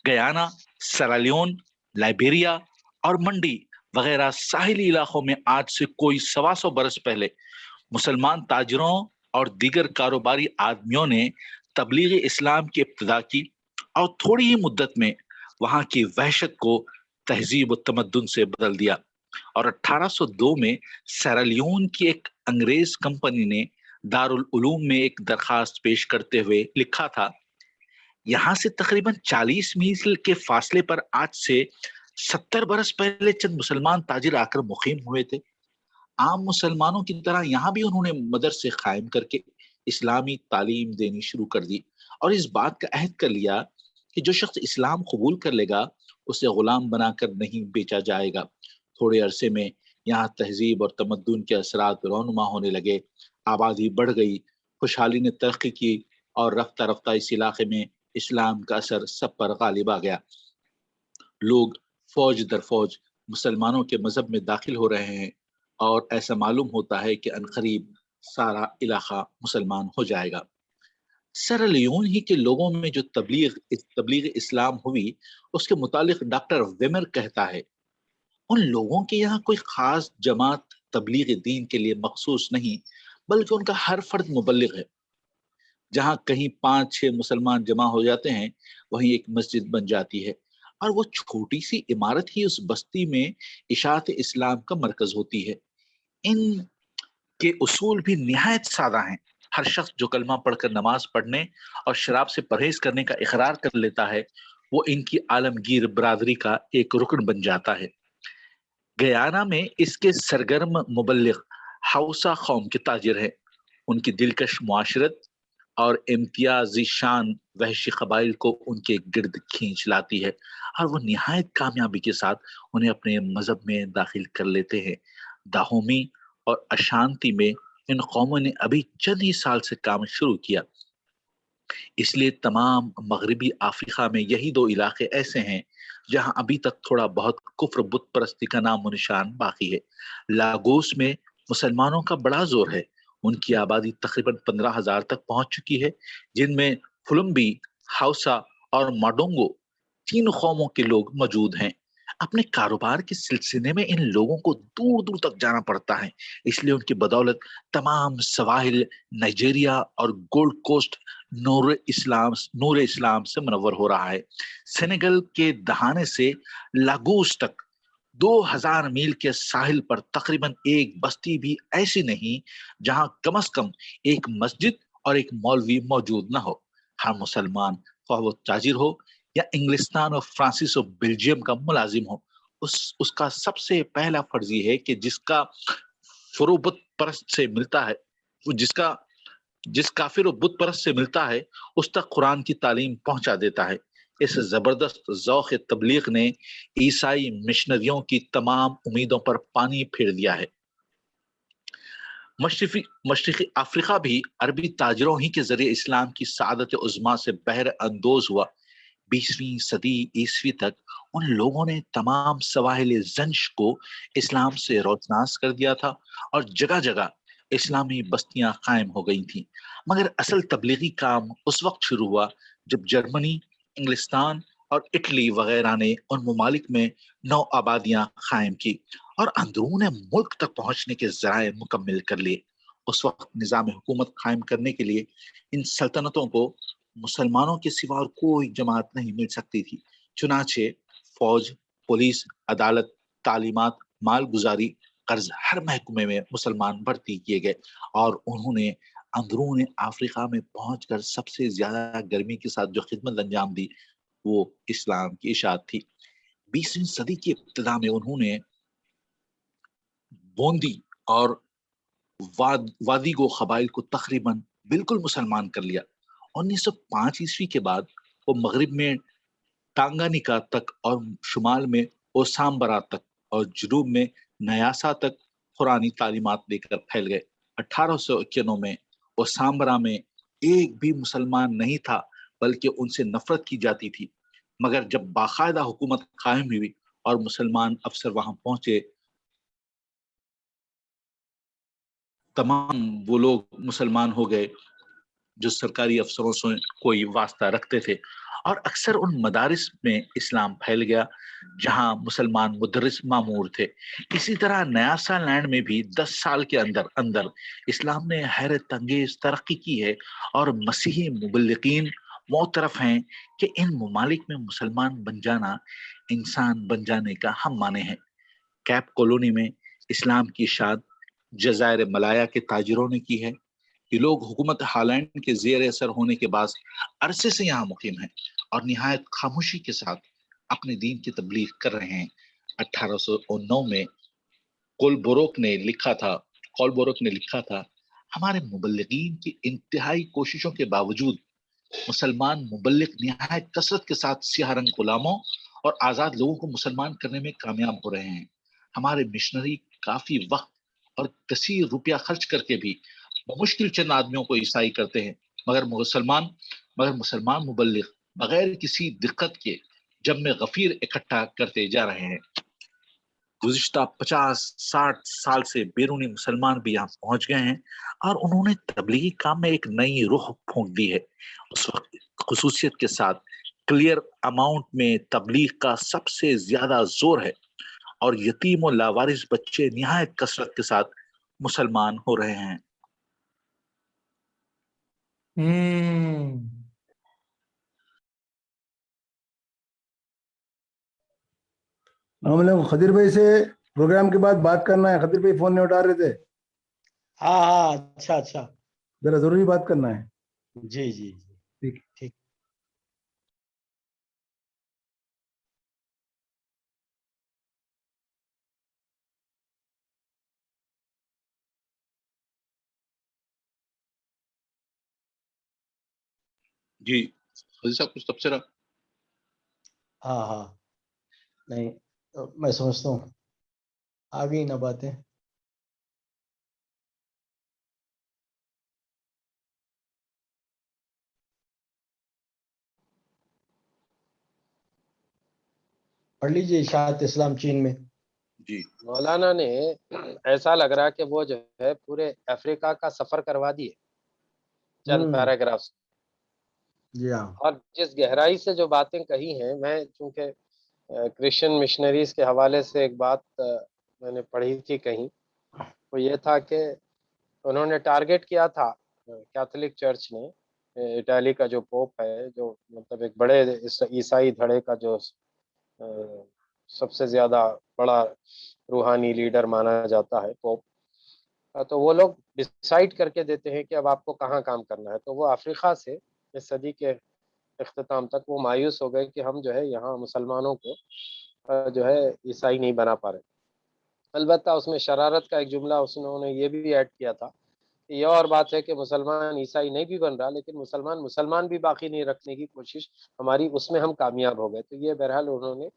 گیانا، سیرالیون، لائبیریا اور منڈی وغیرہ ساحلی علاقوں میں آج سے کوئی 125 برس پہلے مسلمان تاجروں اور دیگر کاروباری آدمیوں نے تبلیغ اسلام کی ابتدا کی اور تھوڑی ہی مدت میں وہاں کی وحشت کو تہذیب و تمدن سے بدل دیا، اور 1802 میں سیرالیون کی ایک انگریز کمپنی نے دارالعلوم میں ایک درخواست پیش کرتے ہوئے لکھا تھا، یہاں سے تقریباً 40 میل کے فاصلے پر آج سے 70 برس پہلے چند مسلمان تاجر آ کر مقیم ہوئے تھے۔ عام مسلمانوں کی طرح یہاں بھی انہوں نے مدرسے قائم کر کے اسلامی تعلیم دینی شروع کر دی اور اس بات کا عہد کر لیا کہ جو شخص اسلام قبول کر لے گا اسے غلام بنا کر نہیں بیچا جائے گا۔ تھوڑے عرصے میں یہاں تہذیب اور تمدن کے اثرات رونما ہونے لگے، آبادی بڑھ گئی، خوشحالی نے ترقی کی اور رفتہ رفتہ اس علاقے میں اسلام کا اثر سب پر غالب آ گیا۔ لوگ فوج در فوج مسلمانوں کے مذہب میں داخل ہو رہے ہیں اور ایسا معلوم ہوتا ہے کہ عنقریب سارا علاقہ مسلمان ہو جائے گا۔ سیرالیون ہی کے لوگوں میں جو تبلیغ اسلام ہوئی اس کے متعلق ڈاکٹر ویمر کہتا ہے، ان لوگوں کے یہاں کوئی خاص جماعت تبلیغ دین کے لیے مخصوص نہیں، بلکہ ان کا ہر فرد مبلغ ہے۔ جہاں کہیں 5-6 مسلمان جمع ہو جاتے ہیں وہیں ایک مسجد بن جاتی ہے اور وہ چھوٹی سی عمارت ہی اس بستی میں اشاعت اسلام کا مرکز ہوتی ہے۔ ان کے اصول بھی نہایت سادہ ہیں۔ ہر شخص جو کلمہ پڑھ کر نماز پڑھنے اور شراب سے پرہیز کرنے کا اقرار کر لیتا ہے وہ ان کی عالمگیر برادری کا ایک رکن بن جاتا ہے۔ گیانا میں اس کے سرگرم مبلغ ہاؤسا قوم کے تاجر ہیں۔ ان کی دلکش معاشرت اور امتیازی شان وحشی قبائل کو ان کے گرد کھینچ لاتی ہے اور وہ نہایت کامیابی کے ساتھ انہیں اپنے مذہب میں داخل کر لیتے ہیں۔ داہومی اور اشانتی میں ان قوموں نے ابھی چند ہی سال سے کام شروع کیا، اس لیے تمام مغربی افریقہ میں یہی 2 علاقے ایسے ہیں جہاں ابھی تک تھوڑا بہت کفر بت پرستی کا نام و نشان باقی ہے۔ لاگوس میں مسلمانوں کا بڑا زور ہے، ان کی آبادی تقریباً 15,000 تک پہنچ چکی ہے، جن میں فلمبی، ہاؤسا اور ماڈونگو 3 قوموں کے لوگ موجود ہیں۔ اپنے کاروبار کے سلسلے میں ان لوگوں کو دور دور تک جانا پڑتا ہے، اس لیے ان کی بدولت تمام سواحل نائجیریا اور گولڈ کوسٹ نور اسلام سے منور ہو رہا ہے۔ سینیگل کے دہانے سے لاگوس تک 2000 میل کے ساحل پر تقریباً ایک بستی بھی ایسی نہیں جہاں کم از کم ایک مسجد اور ایک مولوی موجود نہ ہو۔ ہر مسلمان خواہ وہ تاجر ہو یا انگلستان اور فرانسس اور بیلجیم کا ملازم ہو، اس کا سب سے پہلا فرض یہ ہے کہ جس کا فرو بت پرست سے ملتا ہے، جس کافر و بت پرست سے ملتا ہے اس تک قرآن کی تعلیم پہنچا دیتا ہے۔ اس زبردست ذوق تبلیغ نے عیسائی مشنریوں کی تمام امیدوں پر پانی پھیر دیا ہے۔ مشرقی افریقہ بھی عربی تاجروں ہی کے ذریعے اسلام کی سعادت عظما سے بہر اندوز ہوا۔ 20ویں صدی عیسوی تک ان لوگوں نے تمام سواحل زنش کو اسلام سے روشناس کر دیا تھا اور جگہ جگہ اسلامی بستیاں قائم ہو گئی تھیں، مگر اصل تبلیغی کام اس وقت شروع ہوا جب جرمنی، انگلستان اور اٹلی وغیرہ نے ان ممالک میں نو آبادیاں قائم کی اور اندرون ملک تک پہنچنے کے ذرائع مکمل کر لیے۔ اس وقت نظام حکومت قائم کرنے کے لیے ان سلطنتوں کو مسلمانوں کے سوا اور کوئی جماعت نہیں مل سکتی تھی، چنانچہ فوج، پولیس، عدالت، تعلیمات، مال گزاری، قرض، ہر محکمے میں مسلمان بھرتی کیے گئے اور انہوں نے اندرون افریقہ میں پہنچ کر سب سے زیادہ گرمی کے ساتھ جو خدمت انجام دی وہ اسلام کی اشاعت تھی۔ 20ویں صدی کی ابتدا میں انہوں نے بوندی اور وادی گو قبائل کو تقریباً بالکل مسلمان کر لیا۔ 1905 عیسوی کے بعد وہ مغرب میں ٹانگانیکا تک اور شمال میں اوسامبرا تک اور جنوب میں نیاسا تک قرآنی تعلیمات لے کر پھیل گئے۔ 1891 میں اوسامبرا میں ایک بھی مسلمان نہیں تھا بلکہ ان سے نفرت کی جاتی تھی، مگر جب باقاعدہ حکومت قائم ہوئی اور مسلمان افسر وہاں پہنچے، تمام وہ لوگ مسلمان ہو گئے جو سرکاری افسروں سے کوئی واسطہ رکھتے تھے، اور اکثر ان مدارس میں اسلام پھیل گیا جہاں مسلمان مدرس مامور تھے۔ اسی طرح نیاسا لینڈ میں بھی 10 سال کے اندر اسلام نے حیرت انگیز ترقی کی ہے اور مسیحی مبلغین معترف ہیں کہ ان ممالک میں مسلمان بن جانا انسان بن جانے کا ہم معنی ہے۔ کیپ کالونی میں اسلام کی اشاعت جزائر ملایا کے تاجروں نے کی ہے۔ یہ لوگ حکومت ہالینڈ کے زیر اثر ہونے کے بعد عرصے سے یہاں مقیم ہیں اور نہایت خاموشی کے ساتھ اپنے دین کی تبلیغ کر رہے ہیں۔ 1809 میں کولبروک نے لکھا تھا ہمارے مبلغین کی انتہائی کوششوں کے باوجود مسلمان مبلغ نہایت کثرت کے ساتھ سیاہ رنگ غلاموں اور آزاد لوگوں کو مسلمان کرنے میں کامیاب ہو رہے ہیں۔ ہمارے مشنری کافی وقت اور کثیر روپیہ خرچ کر کے بھی بمشکل چند آدمیوں کو عیسائی کرتے ہیں، مگر مسلمان مبلغ بغیر کسی دقت کے جمع غفیر اکٹھا کرتے جا رہے ہیں۔ گزشتہ 50-60 سال سے بیرونی مسلمان بھی یہاں پہنچ گئے ہیں اور انہوں نے تبلیغی کام میں ایک نئی روح پھونک دی ہے۔ اس وقت خصوصیت کے ساتھ کلیئر اماؤنٹ میں تبلیغ کا سب سے زیادہ زور ہے اور یتیم و لاوارث بچے نہایت کثرت کے ساتھ مسلمان ہو رہے ہیں۔ خدیر بھائی سے پروگرام کے بعد بات کرنا ہے۔ خدیر بھائی فون نہیں اٹھا رہے تھے۔ ہاں اچھا ذرا ضروری بات کرنا ہے۔ جی ٹھیک۔ جی حضرت صاحب کچھ تبصرہ؟ ہاں نہیں میں سمجھتا ہوں آگے نہ باتیں۔ پڑھ لیجیے اشاعت اسلام چین میں۔ جی مولانا نے ایسا لگ رہا کہ وہ جو ہے پورے افریقہ کا سفر کروا دیے چند پیراگرافز، جی ہاں، اور جس گہرائی سے جو باتیں کہی ہیں، میں چونکہ کرسچن مشنریز کے حوالے سے ایک بات میں نے پڑھی تھی کہیں، وہ یہ تھا کہ انہوں نے ٹارگٹ کیا تھا کیتھولک چرچ نے، اٹالی کا جو پوپ ہے، جو مطلب ایک بڑے عیسائی دھڑے کا جو سب سے زیادہ بڑا روحانی لیڈر مانا جاتا ہے پوپ، تو وہ لوگ ڈیسائیڈ کر کے دیتے ہیں کہ اب آپ کو کہاں کام کرنا ہے۔ تو وہ افریقہ سے اس صدی کے اختتام تک وہ مایوس ہو گئے کہ ہم جو ہے یہاں مسلمانوں کو جو ہے عیسائی نہیں بنا پا رہے۔ البتہ اس میں شرارت کا ایک جملہ انہوں نے یہ بھی ایڈ کیا تھا کہ یہ اور بات ہے کہ مسلمان عیسائی نہیں بھی بن رہا، لیکن مسلمان بھی باقی نہیں رکھنے کی کوشش ہماری، اس میں ہم کامیاب ہو گئے۔ تو یہ بہرحال انہوں نے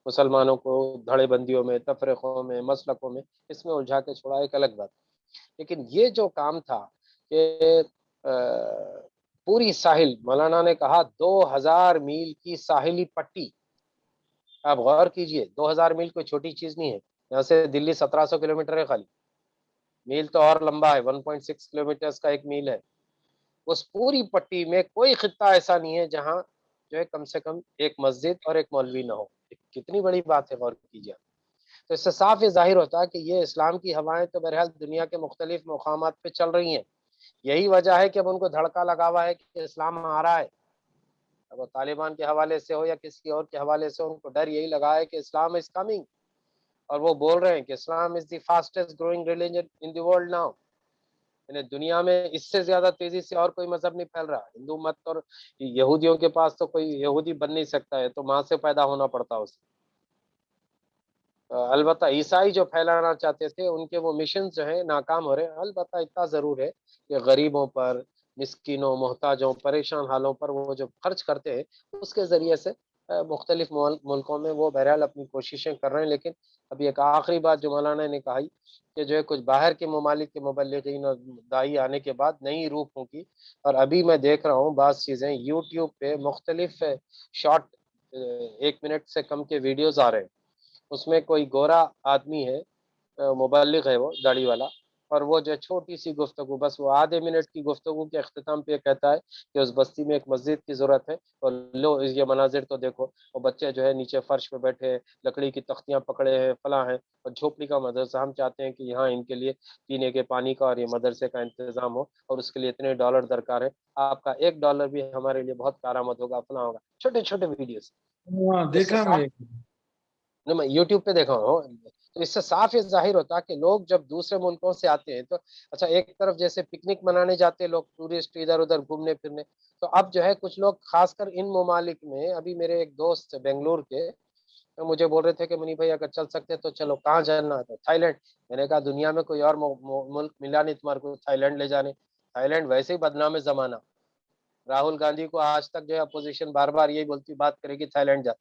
مسلمانوں کو دھڑے بندیوں میں، تفریقوں میں، مسلکوں میں، اس میں الجھا کے چھوڑا، ایک الگ بات۔ لیکن یہ جو کام تھا کہ پوری ساحل، مولانا نے کہا 2000 میل کی ساحلی پٹی، آپ غور کیجئے 2000 میل کوئی چھوٹی چیز نہیں ہے۔ یہاں سے دلی 1700 کلومیٹر ہے، خالی میل تو اور لمبا ہے، 1.6 کلومیٹرز کا ایک میل ہے۔ اس پوری پٹی میں کوئی خطہ ایسا نہیں ہے جہاں جو ہے کم سے کم ایک مسجد اور ایک مولوی نہ ہو. کتنی بڑی بات ہے، غور کیجیے. تو اس سے صاف یہ ظاہر ہوتا ہے کہ یہ اسلام کی ہوائیں تو بہرحال دنیا کے مختلف مقامات پہ چل رہی ہیں. یہی وجہ ہے کہ اب ان کو دھڑکا لگا ہوا ہے کہ اسلام آ رہا ہے. اب وہ طالبان کے حوالے سے ہو یا کسی اور کے حوالے سے، ان کو ڈر یہی لگا ہے کہ اسلام از کمنگ. اور وہ بول رہے ہیں کہ Islam is the fastest growing religion in the world now. یعنی دنیا میں اس سے زیادہ تیزی سے اور کوئی مذہب نہیں پھیل رہا. ہندو مت اور یہودیوں کے پاس تو کوئی یہودی بن نہیں سکتا ہے، تو ماں سے پیدا ہونا پڑتا اسے. البتہ عیسائی جو پھیلانا چاہتے تھے، ان کے وہ مشن جو ہیں ناکام ہو رہے ہیں. البتہ اتنا ضرور ہے کہ غریبوں پر، مسکینوں، محتاجوں، پریشان حالوں پر وہ جو خرچ کرتے ہیں، اس کے ذریعے سے مختلف ملکوں میں وہ بہرحال اپنی کوششیں کر رہے ہیں. لیکن ابھی ایک آخری بات جو مولانا نے کہی کہ جو ہے کچھ باہر کے ممالک کے مبلغین اور داعی آنے کے بعد نئی روح پھونکی. اور ابھی میں دیکھ رہا ہوں بعض چیزیں یوٹیوب پہ مختلف شارٹ 1 منٹ سے کم کے ویڈیوز آ رہے ہیں. اس میں کوئی گورا آدمی ہے، مبلغ ہے وہ داڑھی والا، اور وہ جو چھوٹی سی گفتگو، بس وہ آدھے منٹ کی گفتگو کے اختتام پہ کہتا ہے کہ اس بستی میں ایک مسجد کی ضرورت ہے، اور لو یہ مناظر تو دیکھو. وہ بچے جو ہے نیچے فرش پہ بیٹھے ہیں، لکڑی کی تختیاں پکڑے ہیں، فلاں ہیں، اور جھوپڑی کا مدرسہ. ہم چاہتے ہیں کہ یہاں ان کے لیے پینے کے پانی کا اور یہ مدرسے کا انتظام ہو، اور اس کے لیے اتنے ڈالر درکار ہے. آپ کا $1 بھی ہمارے لیے بہت کارآمد ہوگا، فلاں ہوگا. چھوٹے چھوٹے ویڈیوز. ہاں اس سے دیکھا میں. میں یوٹیوب پہ دیکھا ہوں. تو اس سے صاف یہ ظاہر ہوتا ہے کہ لوگ جب دوسرے ملکوں سے آتے ہیں، تو اچھا ایک طرف جیسے پکنک منانے جاتے ہیں لوگ، ٹورسٹ ادھر ادھر گھومنے پھرنے، تو اب جو ہے کچھ لوگ خاص کر ان ممالک میں، ابھی میرے ایک دوست بنگلور کے مجھے بول رہے تھے کہ منی بھائی اگر چل سکتے تو چلو. کہاں جانا ہے؟ Thailand. میں نے کہا دنیا میں کوئی اور ملک ملا نہیں تمہارے کو تھائی لینڈ لے جانے. تھائی لینڈ ویسے ہی بدنام ہے زمانہ. راہل گاندھی کو آج تک جو ہے اپوزیشن بار بار یہی بولتی بات کرے گی تھائی لینڈ جا.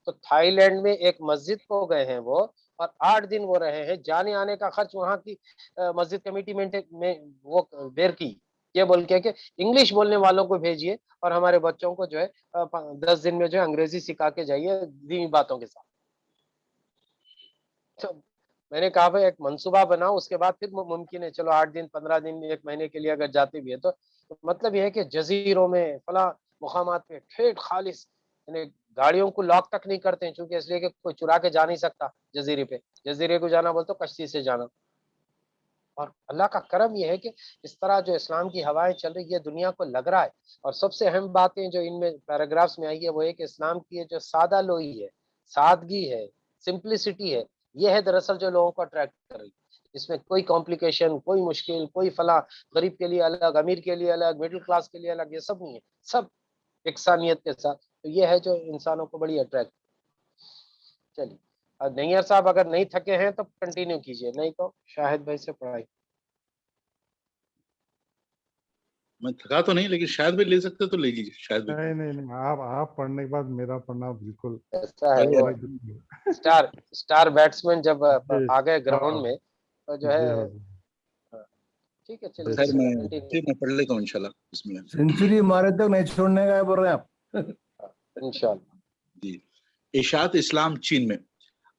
تو تھائی لینڈ میں ایک مسجد کو گئے ہیں وہ، اور 8 دن وہ رہے ہیں. جانے آنے کا خرچ وہاں کی مسجد کمیٹی میں وہ بیر کی، یہ بول کے کہ انگلش بولنے والوں کو بھیجیے اور ہمارے بچوں کو جو ہے 10 دن میں جو ہے انگریزی سکھا کے جائیے دینی باتوں کے ساتھ. تو میں نے کہا بھائی ایک منصوبہ بناؤ، اس کے بعد پھر ممکن ہے چلو 8 دن 15 دن 1 مہینے کے لیے اگر جاتے بھی ہے تو. مطلب یہ ہے کہ جزیروں میں فلاں مقامات پہ ٹھیٹ خالص، یعنی گاڑیوں کو لاک تک نہیں کرتے ہیں، چونکہ اس لیے کہ کوئی چرا کے جا نہیں سکتا جزیرے پہ. جزیرے کو جانا بول تو کشتی سے جانا. اور اللہ کا کرم یہ ہے کہ اس طرح جو اسلام کی ہوائیں چل رہی ہے دنیا کو لگ رہا ہے. اور سب سے اہم باتیں جو ان میں پیراگرافس میں آئی ہے وہ ہے کہ اسلام کی جو سادہ لوئی ہے، سادگی ہے، سمپلسٹی ہے، یہ ہے دراصل جو لوگوں کو اٹریکٹ کر رہی ہے. اس میں کوئی کمپلیکیشن، کوئی مشکل، کوئی فلاں، غریب کے لیے الگ، امیر کے لیے الگ، مڈل کلاس کے لیے الگ، یہ سب نہیں ہے. سب یکسانیت کے ساتھ. تو یہ ہے جو انسانوں کو بڑی اٹریکٹ. چلیے نیر صاحب اگر نہیں تھکے ہیں تو کنٹینیو کیجئے، نہیں تو شاہد بھائی سے پڑھائی. میں تھکا تو نہیں، لیکن شاید بھی لے سکتے تو لے لیجیے. شاید بھی نہیں آپ پڑھنے کے بعد میرا پڑھنا بالکل ایسا ہے وہ اسٹار بیٹسمین جب آ گئے گراؤنڈ میں تو جو ہے. ٹھیک ہے چلیے خیر کنٹینیو میں پڑھ لیتا ہوں انشاءاللہ. بسم اللہ. سینچری مارے تک نہیں چھوڑنے کا بول رہے ہیں آپ. انشاءاللہ. جی. اشاعت اسلام چین میں.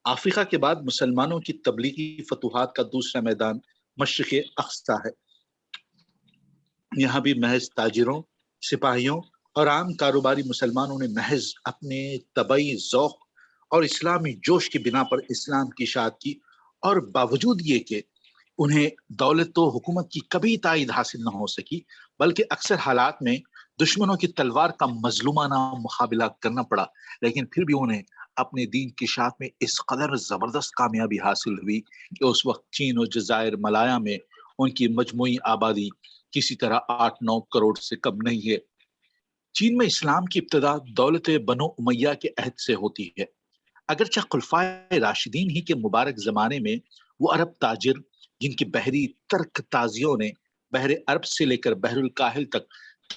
افریقہ کے بعد مسلمانوں کی تبلیغی فتوحات کا دوسرا میدان مشرق اقصی ہے. یہاں بھی محض تاجروں، سپاہیوں اور عام کاروباری مسلمانوں نے محض اپنے طبعی ذوق اور اسلامی جوش کی بنا پر اسلام کی اشاعت کی، اور باوجود یہ کہ انہیں دولت و حکومت کی کبھی تائید حاصل نہ ہو سکی، بلکہ اکثر حالات میں دشمنوں کی تلوار کا مظلومانہ مقابلہ کرنا پڑا، لیکن پھر بھی انہیں اپنے دین کی اشاعت میں اس قدر زبردست کامیابی حاصل ہوئی کہ اس وقت چین و جزائر ملایا میں ان کی مجموعی آبادی کسی طرح 8-9 کروڑ سے کم نہیں ہے. چین میں اسلام کی ابتدا دولت بنو امیہ کے عہد سے ہوتی ہے. اگرچہ خلفائے راشدین ہی کے مبارک زمانے میں وہ عرب تاجر جن کی بحری ترک تازیوں نے بحر عرب سے لے کر بحر الکاہل تک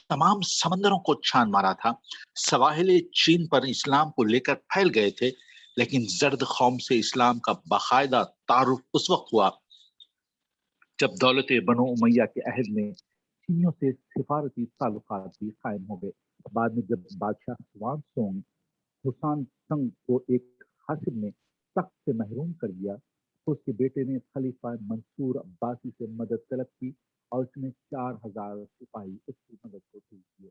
تمام سمندروں کو چھان مارا تھا، سواحل چین پر اسلام کو لے کر پھیل گئے تھے، لیکن زرد قوم سے اسلام کا باقاعدہ تعارف اس وقت ہوا جب دولت بنو امیہ کے عہد میں چینیوں سے سفارتی تعلقات بھی قائم ہو گئے. بعد میں جب بادشاہ وان سونگ حسان سنگ کو ایک حاصل نے تخت سے محروم کر دیا تو اس کے بیٹے نے خلیفہ منصور عباسی سے مدد طلب کی اور اس نے 4000 سپاہی اس کی مدد کو بھیج دیے.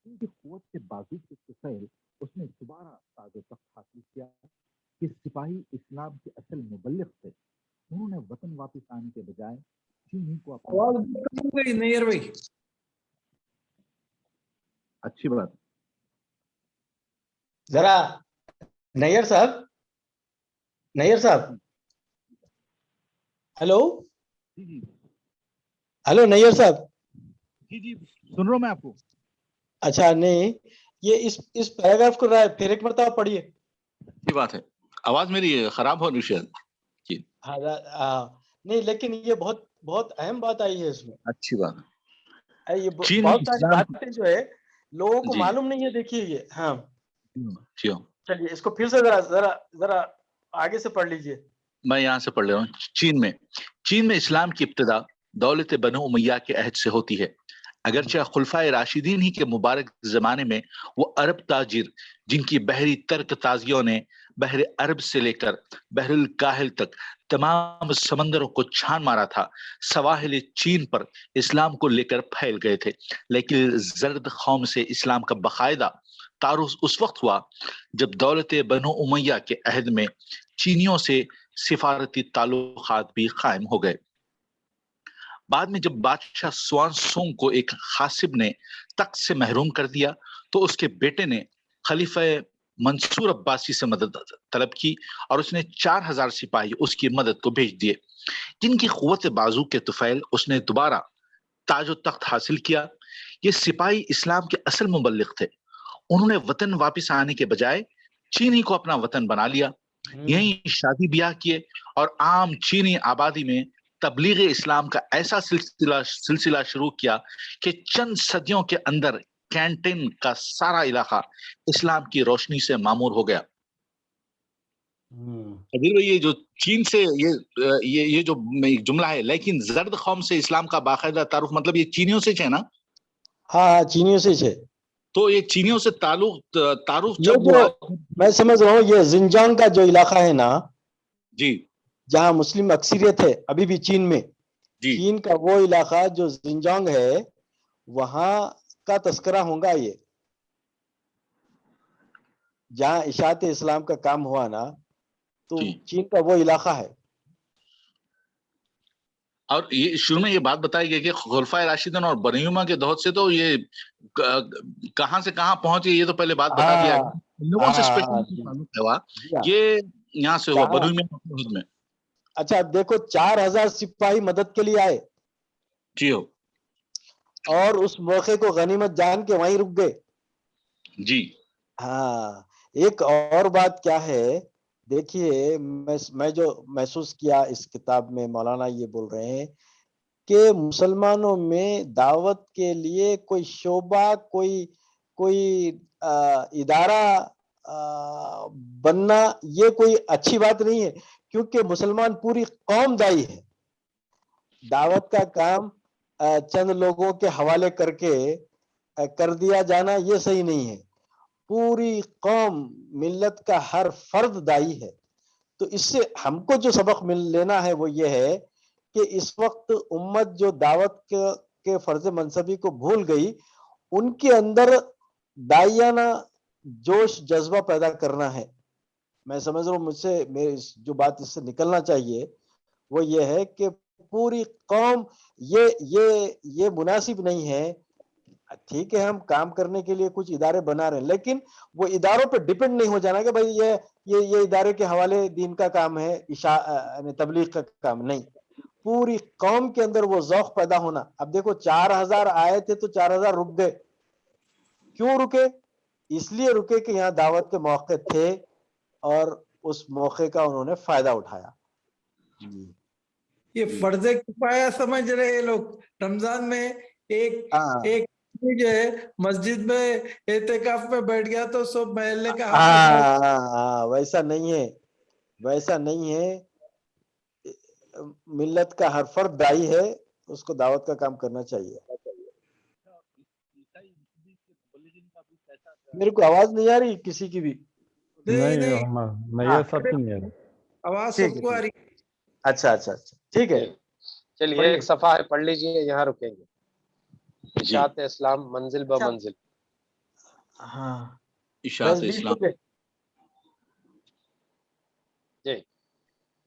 ان کی قوت کے بازو کے طفیل اس نے دوبارہ تاج و تخت حاصل کیا کہ سپاہی اسلام کے اصل مبلغ تھے. انہوں نے وطن واپس آنے کے بجائے چینی کو اپنا آواز کم ہو گئی نیئر بھائی. اچھی بات. ذرا نیئر صاحب ہیلو جی ہیلو نیئر صاحب. جی سن رہا ہوں میں آپ کو. اچھا نہیں یہ اس پیراگراف کو پھر ایک مرتبہ پڑھیے. اچھی بات ہے. آواز میری خراب ہو رہی ہے. نہیں لیکن یہ بہت بہت اہم بات آئی ہے اس میں. اچھی بات. یہ چین بہت ساری اسلام باتیں جو ہے لوگوں کو جی معلوم نہیں ہے. دیکھیے یہ ہاں جی چلیے اس کو پھر سے ذرا آگے سے پڑھ لیجئے. میں یہاں سے پڑھ لے رہا ہوں. چین میں اسلام کی ابتدا دولت بنو امیہ کے عہد سے ہوتی ہے. اگرچہ خلفائے راشدین ہی کے مبارک زمانے میں وہ عرب تاجر جن کی بحری ترک تازیوں نے بحر عرب سے لے کر بحر الکاہل تک تمام سمندروں کو چھان مارا تھا، سواحل چین پر اسلام کو لے کر پھیل گئے تھے. لیکن زرد قوم سے اسلام کا باقاعدہ تعارف اس وقت ہوا جب دولت بنو امیہ کے عہد میں چینیوں سے سفارتی تعلقات بھی قائم ہو گئے. بعد میں جب بادشاہ سوان سونگ کو ایک خاصب نے تخت سے محروم کر دیا تو اس کے بیٹے نے خلیفہ منصور عباسی سے مدد طلب کی اور اس نے 4000 سپاہی اس کی مدد کو بھیج دیے، جن کی قوت بازو کے طفیل اس نے دوبارہ تاج و تخت حاصل کیا. یہ سپاہی اسلام کے اصل مبلغ تھے. انہوں نے وطن واپس آنے کے بجائے چینی کو اپنا وطن بنا لیا، یہیں شادی بیاہ کیے اور عام چینی آبادی میں تبلیغ اسلام کا ایسا سلسلہ شروع کیا کہ چند صدیوں کے اندر کینٹین کا سارا علاقہ اسلام کی روشنی سے معمور ہو گیا. یہ جو چین سے یہ جو جملہ ہے، لیکن زرد قوم سے اسلام کا باقاعدہ تعارف، مطلب یہ چینیوں سے ہے نا؟ ہاں چینیوں سے ہے. تو یہ چینیوں سے تعارف یہ جب جو ہوا، میں سمجھ رہا ہوں یہ زنجانگ کا جو علاقہ ہے نا جی جہاں مسلم اکثریت ہے ابھی بھی چین میں، جی چین کا وہ علاقہ جو زنجانگ ہے وہاں کا تذکرہ ہوگا. یہ جہاں اشاعت اسلام کا کام ہوا نا تو جی. چین کا وہ علاقہ ہے. اور یہ شروع میں یہ بات بتائی گئی کہ خلفائے راشدین اور بنی امیہ کے دور سے تو یہ کہاں سے کہاں پہنچے، یہ تو پہلے بات بتا دیا گیا. لوگوں سے اسپیشل تعلق ہوا یہ یہاں سے ہوا بنی امیہ میں. اچھا دیکھو 4000 سپاہی مدد کے لیے آئے جی ہو اور اس موقع کو غنیمت جان کے وہیں رک گئے. جی ہاں ایک اور بات کیا ہے دیکھیے، میں جو محسوس کیا اس کتاب میں مولانا یہ بول رہے ہیں کہ مسلمانوں میں دعوت کے لیے کوئی شعبہ کوئی ادارہ بننا یہ کوئی اچھی بات نہیں ہے، کیونکہ مسلمان پوری قوم دائی ہے. دعوت کا کام چند لوگوں کے حوالے کر کے کر دیا جانا یہ صحیح نہیں ہے. پوری قوم ملت کا ہر فرد دائی ہے. تو اس سے ہم کو جو سبق لینا ہے وہ یہ ہے کہ اس وقت امت جو دعوت کے فرض منصبی کو بھول گئی، ان کے اندر دائیانہ جوش جذبہ پیدا کرنا ہے. میں سمجھ رہا ہوں مجھ سے جو بات اس سے نکلنا چاہیے وہ یہ ہے کہ پوری قوم یہ مناسب نہیں ہے. ٹھیک ہے ہم کام کرنے کے لیے کچھ ادارے بنا رہے ہیں، لیکن وہ اداروں پہ ڈیپینڈ نہیں ہو جانا کہ بھائی یہ ادارے کے حوالے دین کا کام ہے، تبلیغ کا کام نہیں. پوری قوم کے اندر وہ ذوق پیدا ہونا. اب دیکھو 4000 آئے تھے تو 4000 رک گئے. کیوں رکے؟ اس لیے رکے کہ یہاں دعوت کے موقع تھے اور اس موقع کا انہوں نے فائدہ اٹھایا. یہ فرض کفایہ سمجھ رہے لوگ. رمضان میں ایک جو ہے مسجد میں اعتکاف میں بیٹھ گیا تو سب محلے کا ویسا نہیں ہے، ویسا نہیں ہے. ملت کا ہر فرد دائی ہے، اس کو دعوت کا کام کرنا چاہیے. میرے کو آواز نہیں آ رہی کسی کی بھی. نہیں سب کی نہیں آ رہی آواز سب کو آ رہی. اچھا ٹھیک ہے. چلیے ایک صفحہ پڑھ لیجئے، یہاں رکیں گے. اشاعت اسلام منزل بہ منزل. ہاں اشاعت 10-20 اسلام. روپے. جی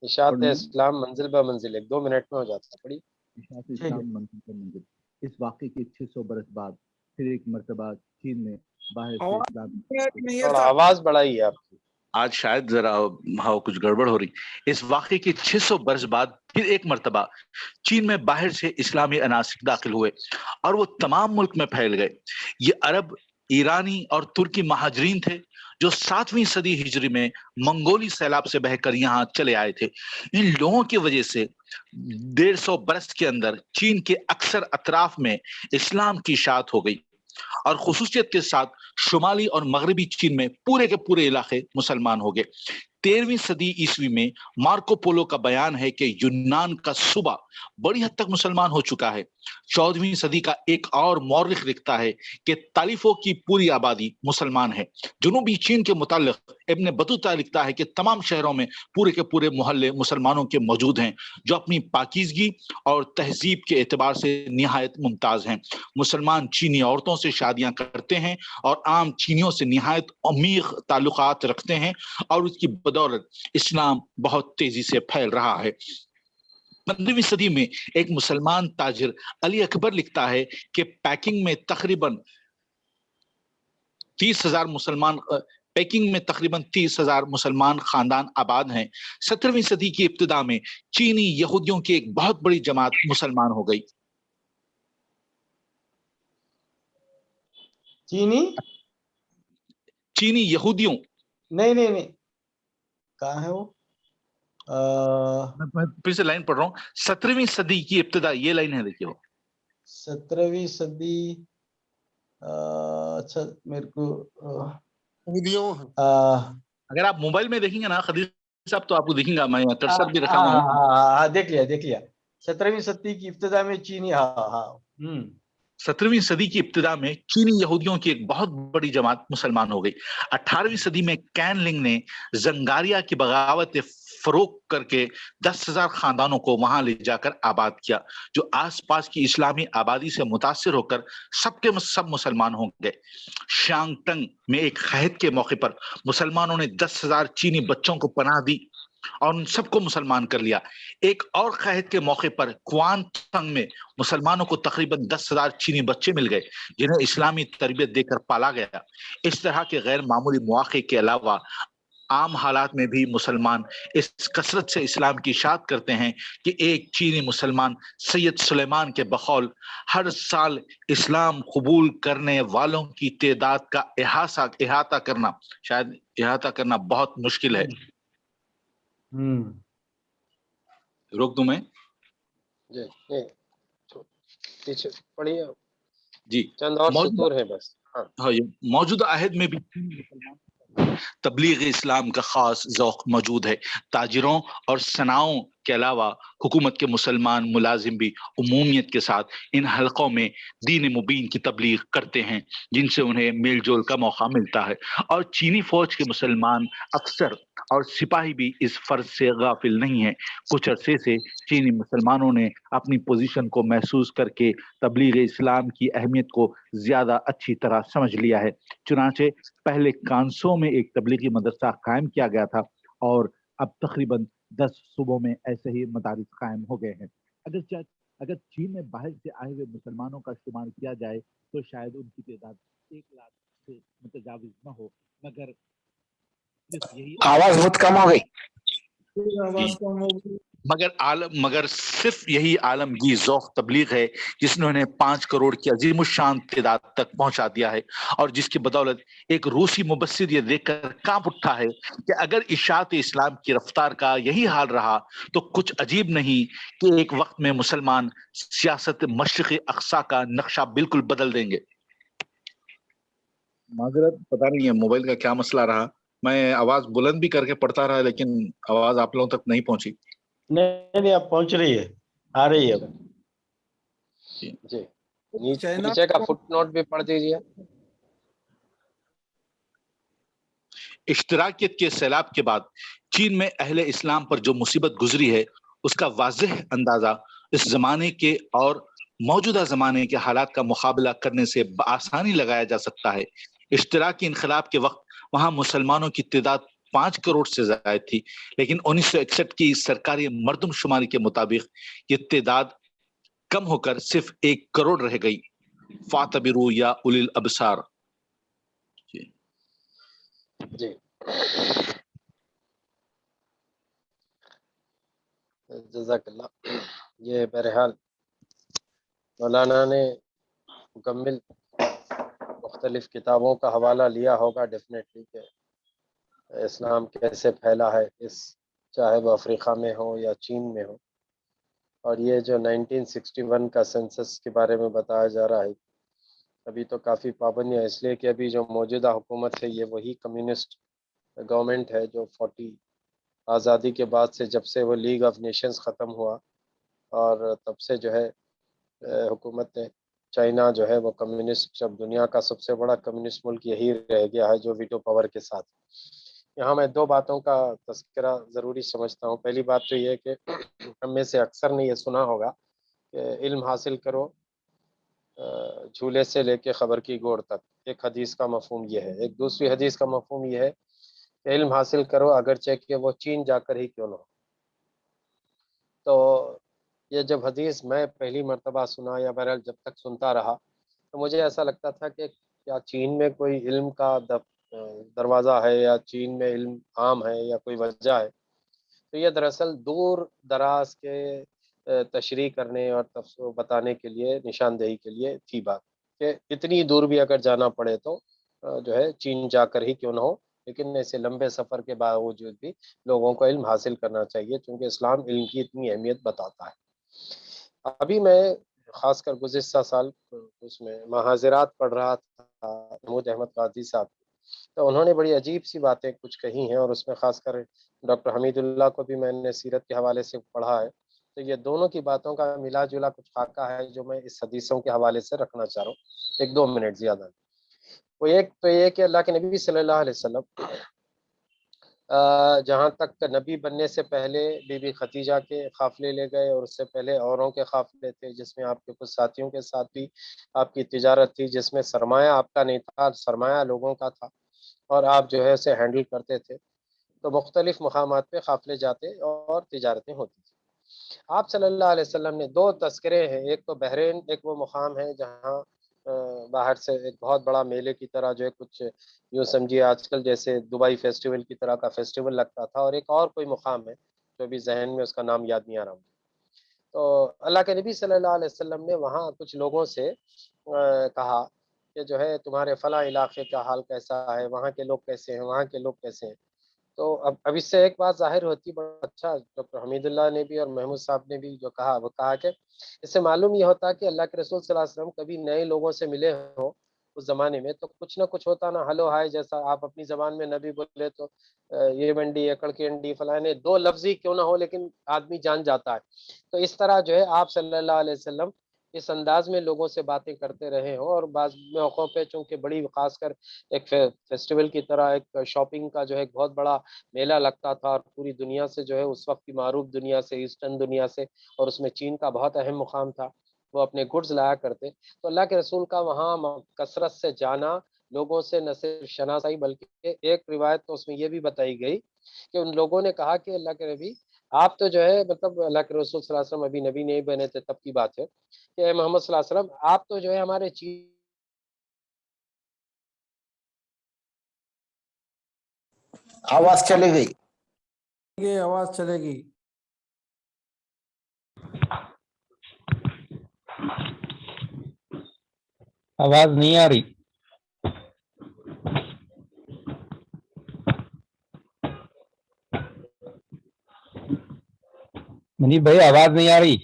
اشاعت پڑھنا. اسلام منزل بہ منزل 1-2 منٹ میں ہو جاتا ہے. پڑھی. اشاعت ٹھیک ہے. اسلام منزل پر منزل. اس واقعے کے 600 برس بعد پھر ایک مرتبہ چین میں باہر سے آواز اسلام نہیں ہے تھوڑا صاحب. آواز بڑھائی ہے آپ کی. آج شاید ذرا کچھ گڑبڑ ہو رہی. اس واقعے کے 600 برس بعد پھر ایک مرتبہ چین میں باہر سے اسلامی عناصر داخل ہوئے اور وہ تمام ملک میں پھیل گئے. یہ عرب، ایرانی اور ترکی مہاجرین تھے جو 7ویں صدی ہجری میں منگولی سیلاب سے بہ کر یہاں چلے آئے تھے. ان لوگوں کی وجہ سے 150 برس کے اندر چین کے اکثر اطراف میں اسلام کی اشاعت ہو گئی اور خصوصیت کے ساتھ شمالی اور مغربی چین میں پورے کے پورے علاقے مسلمان ہو گئے. 13ویں صدی عیسوی میں مارکو پولو کا بیان ہے کہ یونان کا صوبہ بڑی حد تک مسلمان ہو چکا ہے. 14ویں صدی کا ایک اور مورخ لکھتا ہے کہ تالیفوں کی پوری آبادی مسلمان ہے. جنوبی چین کے متعلق ابن بطوطہ لکھتا ہے کہ تمام شہروں میں پورے کے پورے محلے مسلمانوں کے موجود ہیں جو اپنی پاکیزگی اور تہذیب کے اعتبار سے نہایت ممتاز ہیں. مسلمان چینی عورتوں سے شادیاں کرتے ہیں اور عام چینیوں سے نہایت عمیق تعلقات رکھتے ہیں اور اس کی بدولت اسلام بہت تیزی سے پھیل رہا ہے. 15ویں صدی میں ایک مسلمان تاجر علی اکبر لکھتا ہے کہ پیکنگ میں تقریباً 30,000 مسلمان خاندان آباد ہیں. 17ویں صدی کی ابتدا میں چینی یہودیوں کی ایک بہت بڑی جماعت مسلمان ہو گئی. چینی یہودیوں نہیں کہاں ہے وہ؟ پھر سے لائن پڑھ رہا ہوں. 17ویں صدی کی ابتدا، یہ لائن ہے دیکھیے. 17ویں صدی. اچھا میرے کو اگر آپ موبائل میں دیکھیں گے نا خدیج صاحب تو آپ کو دیکھیں گا. میں کرسر بھی رکھا ہوا ہوں. دیکھ لیا 17ویں صدی کی ابتدا میں چینی. ہاں 17ویں صدی کی ابتدا میں چینی یہودیوں کی ایک بہت بڑی جماعت مسلمان ہو گئی. 18ویں صدی میں کین لنگ نے زنگاریا کی بغاوت فروغ کر کے 10,000 خاندانوں کو وہاں لے جا کر آباد کیا جو آس پاس کی اسلامی آبادی سے متاثر ہو کر سب کے سب مسلمان ہو گئے. شانگ ٹنگ میں ایک قحط کے موقع پر مسلمانوں نے 10,000 چینی بچوں کو پناہ دی اور ان سب کو مسلمان کر لیا. ایک اور قحط کے موقع پر کوان تنگ میں مسلمانوں کو تقریباً 10,000 چینی بچے مل گئے جنہیں اسلامی تربیت دے کر پالا گیا. اس طرح کے غیر معمولی مواقع کے علاوہ عام حالات میں بھی مسلمان اس کثرت سے اسلام کی اشاعت کرتے ہیں کہ ایک چینی مسلمان سید سلیمان کے بقول ہر سال اسلام قبول کرنے والوں کی تعداد کا احاطہ کرنا بہت مشکل ہے. روک دوں میں؟ جی پیچھے پڑھیے جی. چند اور سطور ہیں بس. ہاں موجودہ عہد میں بھی تبلیغ اسلام کا خاص ذوق موجود ہے. تاجروں اور صناعوں کے علاوہ حکومت کے مسلمان ملازم بھی عمومیت کے ساتھ ان حلقوں میں دین مبین کی تبلیغ کرتے ہیں جن سے انہیں میل جول کا موقع ملتا ہے. اور چینی فوج کے مسلمان افسر اور سپاہی بھی اس فرض سے غافل نہیں ہیں. کچھ عرصے سے چینی مسلمانوں نے اپنی پوزیشن کو محسوس کر کے تبلیغ اسلام کی اہمیت کو زیادہ اچھی طرح سمجھ لیا ہے. چنانچہ پہلے کانسو میں ایک تبلیغی مدرسہ قائم کیا گیا تھا اور اب تقریباً 10 صوبوں میں ایسے ہی مدارس قائم ہو گئے ہیں. اگر چین میں باہر سے آئے ہوئے مسلمانوں کا شمار کیا جائے تو شاید ان کی تعداد 1 لاکھ سے متجاوز نہ ہو، مگر یہی آواز بہت کم ہو گئی. مگر صرف یہی عالمگیر ذوق تبلیغ ہے جس نے انہیں 5 کروڑ کی عظیم الشان تعداد تک پہنچا دیا ہے اور جس کی بدولت ایک روسی مبصر یہ دیکھ کر کانپ اٹھا ہے کہ اگر اشاعت اسلام کی رفتار کا یہی حال رہا تو کچھ عجیب نہیں کہ ایک وقت میں مسلمان سیاست مشرق اقصی کا نقشہ بالکل بدل دیں گے. معذرت، پتہ نہیں ہے موبائل کا کیا مسئلہ رہا. میں آواز بلند بھی کر کے پڑھتا رہا لیکن آواز آپ لوگوں تک نہیں پہنچی. نہیں اب پہنچ رہی ہے، آ رہی ہے. جی نیچے کا فٹ نوٹ بھی پڑھ دیجیے. اشتراکیت کے سیلاب کے بعد چین میں اہل اسلام پر جو مصیبت گزری ہے اس کا واضح اندازہ اس زمانے کے اور موجودہ زمانے کے حالات کا مقابلہ کرنے سے بآسانی لگایا جا سکتا ہے. اشتراکی انقلاب کے وقت وہاں مسلمانوں کی تعداد 5 کروڑ سے زائد تھی، لیکن 1961 کی سرکاری مردم شماری کے مطابق یہ تعداد کم ہو کر صرف 1 کروڑ رہ گئی۔ فاعتبروا یا اولی الابصار۔ جی جزاک اللہ۔ یہ بہرحال مولانا نے مکمل مختلف کتابوں کا حوالہ لیا ہوگا ڈیفینیٹلی کہ اسلام کیسے پھیلا ہے، چاہے وہ افریقہ میں ہو یا چین میں ہو۔ اور یہ جو 1961 کا سینسس کے بارے میں بتایا جا رہا ہے، ابھی تو کافی پابندیاں، اس لیے کہ ابھی جو موجودہ حکومت ہے یہ وہی کمیونسٹ گورنمنٹ ہے جو 40 آزادی کے بعد سے، جب سے وہ لیگ آف نیشنز ختم ہوا اور تب سے جو ہے حکومت نے، چائنا جو ہے وہ کمیونسٹ، جب دنیا کا سب سے بڑا کمیونسٹ ملک یہی رہ گیا ہے جو ویٹو پاور کے ساتھ۔ یہاں میں 2 باتوں کا تذکرہ ضروری سمجھتا ہوں۔ پہلی بات تو یہ کہ ہم میں سے اکثر نے یہ سنا ہوگا کہ علم حاصل کرو جھولے سے لے کے خبر کی گوڑ تک، ایک حدیث کا مفہوم یہ ہے۔ ایک دوسری حدیث کا مفہوم یہ ہے کہ علم حاصل کرو اگرچہ کہ وہ چین جا کر ہی کیوں نہ ہو۔ تو یہ جب حدیث میں پہلی مرتبہ سنا، یا بہرحال جب تک سنتا رہا، تو مجھے ایسا لگتا تھا کہ کیا چین میں کوئی علم کا دروازہ ہے، یا چین میں علم عام ہے، یا کوئی وجہ ہے۔ تو یہ دراصل دور دراز کے تشریح کرنے اور بتانے کے لیے، نشاندہی کے لیے تھی بات، کہ اتنی دور بھی اگر جانا پڑے تو جو ہے چین جا کر ہی کیوں نہ ہو، لیکن ایسے لمبے سفر کے باوجود بھی لوگوں کو علم حاصل کرنا چاہیے، چونکہ اسلام علم کی اتنی اہمیت بتاتا ہے۔ ابھی میں خاص کر گزشتہ سال اس میں محاضرات پڑھ رہا تھا محمود احمد قاضی صاحب، تو انہوں نے بڑی عجیب سی باتیں کچھ کہی ہیں، اور اس میں خاص کر ڈاکٹر حمید اللہ کو بھی میں نے سیرت کے حوالے سے پڑھا ہے، تو یہ دونوں کی باتوں کا ملا جلا کچھ خاکہ ہے جو میں اس حدیثوں کے حوالے سے رکھنا چاہ رہا ہوں، 1-2 منٹ زیادہ نہیں۔ وہ ایک تو یہ کہ اللہ کے نبی صلی اللہ علیہ وسلم جہاں تک نبی بننے سے پہلے بی بی ختیجہ کے قافلے لے گئے، اور اس سے پہلے اوروں کے قافلے تھے جس میں آپ کے کچھ ساتھیوں کے ساتھ بھی آپ کی تجارت تھی، جس میں سرمایہ آپ کا نہیں تھا، سرمایہ لوگوں کا تھا، اور آپ جو ہے اسے ہینڈل کرتے تھے۔ تو مختلف مقامات پہ قافلے جاتے اور تجارتیں ہوتی تھیں۔ آپ صلی اللہ علیہ وسلم نے 2 تذکرے ہیں، ایک تو بحرین، ایک وہ مقام ہے جہاں باہر سے ایک بہت بڑا میلے کی طرح جو ہے، کچھ یوں سمجھیے آج کل جیسے دبئی فیسٹیول کی طرح کا فیسٹیول لگتا تھا، اور ایک اور کوئی مقام ہے جو بھی ذہن میں اس کا نام یاد نہیں آ رہا ہوں۔ تو اللہ کے نبی صلی اللہ علیہ وسلم نے وہاں کچھ لوگوں سے کہا کہ جو ہے تمہارے فلاں علاقے کا حال کیسا ہے، وہاں کے لوگ کیسے ہیں، وہاں کے لوگ کیسے ہیں۔ تو اب اس سے ایک بات ظاہر ہوتی، بڑا اچھا ڈاکٹر حمید اللہ نے بھی اور محمود صاحب نے بھی جو کہا، وہ کہا کہ اس سے معلوم یہ ہوتا کہ اللہ کے رسول صلی اللہ علیہ وسلم کبھی نئے لوگوں سے ملے ہوں اس زمانے میں، تو کچھ نہ کچھ ہوتا نا، ہلو ہائے، جیسا آپ اپنی زبان میں نبی بولے تو یہ منڈی اکڑ کی انڈی فلانے، 2 لفظ ہی کیوں نہ ہو لیکن آدمی جان جاتا ہے۔ تو اس طرح جو ہے آپ صلی اللہ علیہ وسلم اس انداز میں لوگوں سے باتیں کرتے رہے ہوں، اور بعض موقعوں پہ چونکہ بڑی خاص کر ایک فیسٹیول کی طرح ایک شاپنگ کا جو ہے ایک بہت بڑا میلہ لگتا تھا، اور پوری دنیا سے جو ہے اس وقت کی معروف دنیا سے، ایسٹرن دنیا سے، اور اس میں چین کا بہت اہم مقام تھا، وہ اپنے گڈز لایا کرتے۔ تو اللہ کے رسول کا وہاں کثرت سے جانا، لوگوں سے نہ صرف شناسائی بلکہ ایک روایت تو اس میں یہ بھی بتائی گئی کہ ان لوگوں نے کہا کہ اللہ کے نبی آپ تو جو ہے، مطلب اللہ کے رسول صلی اللہ علیہ وسلم ابھی نبی نہیں بنے تھے تب کی بات ہے، کہ اے محمد صلی اللہ علیہ وسلم آپ تو جو ہے ہمارے چین آواز چلے گئی۔ یہ آواز چلے گی۔ آواز نہیں آ رہی۔ منیب بھائی آواز نہیں آ رہی۔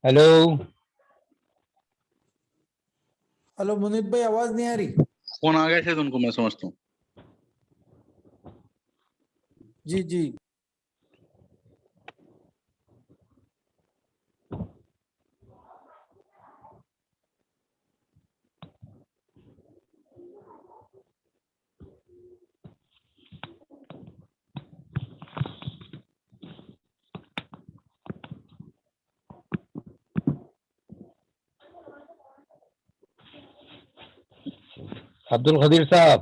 ہیلو ہلو منیب بھائی آواز نہیں آ رہی۔ فون آ گیا شاید ان کو، میں سمجھتا ہوں۔ جی جی عبد القدیر صاحب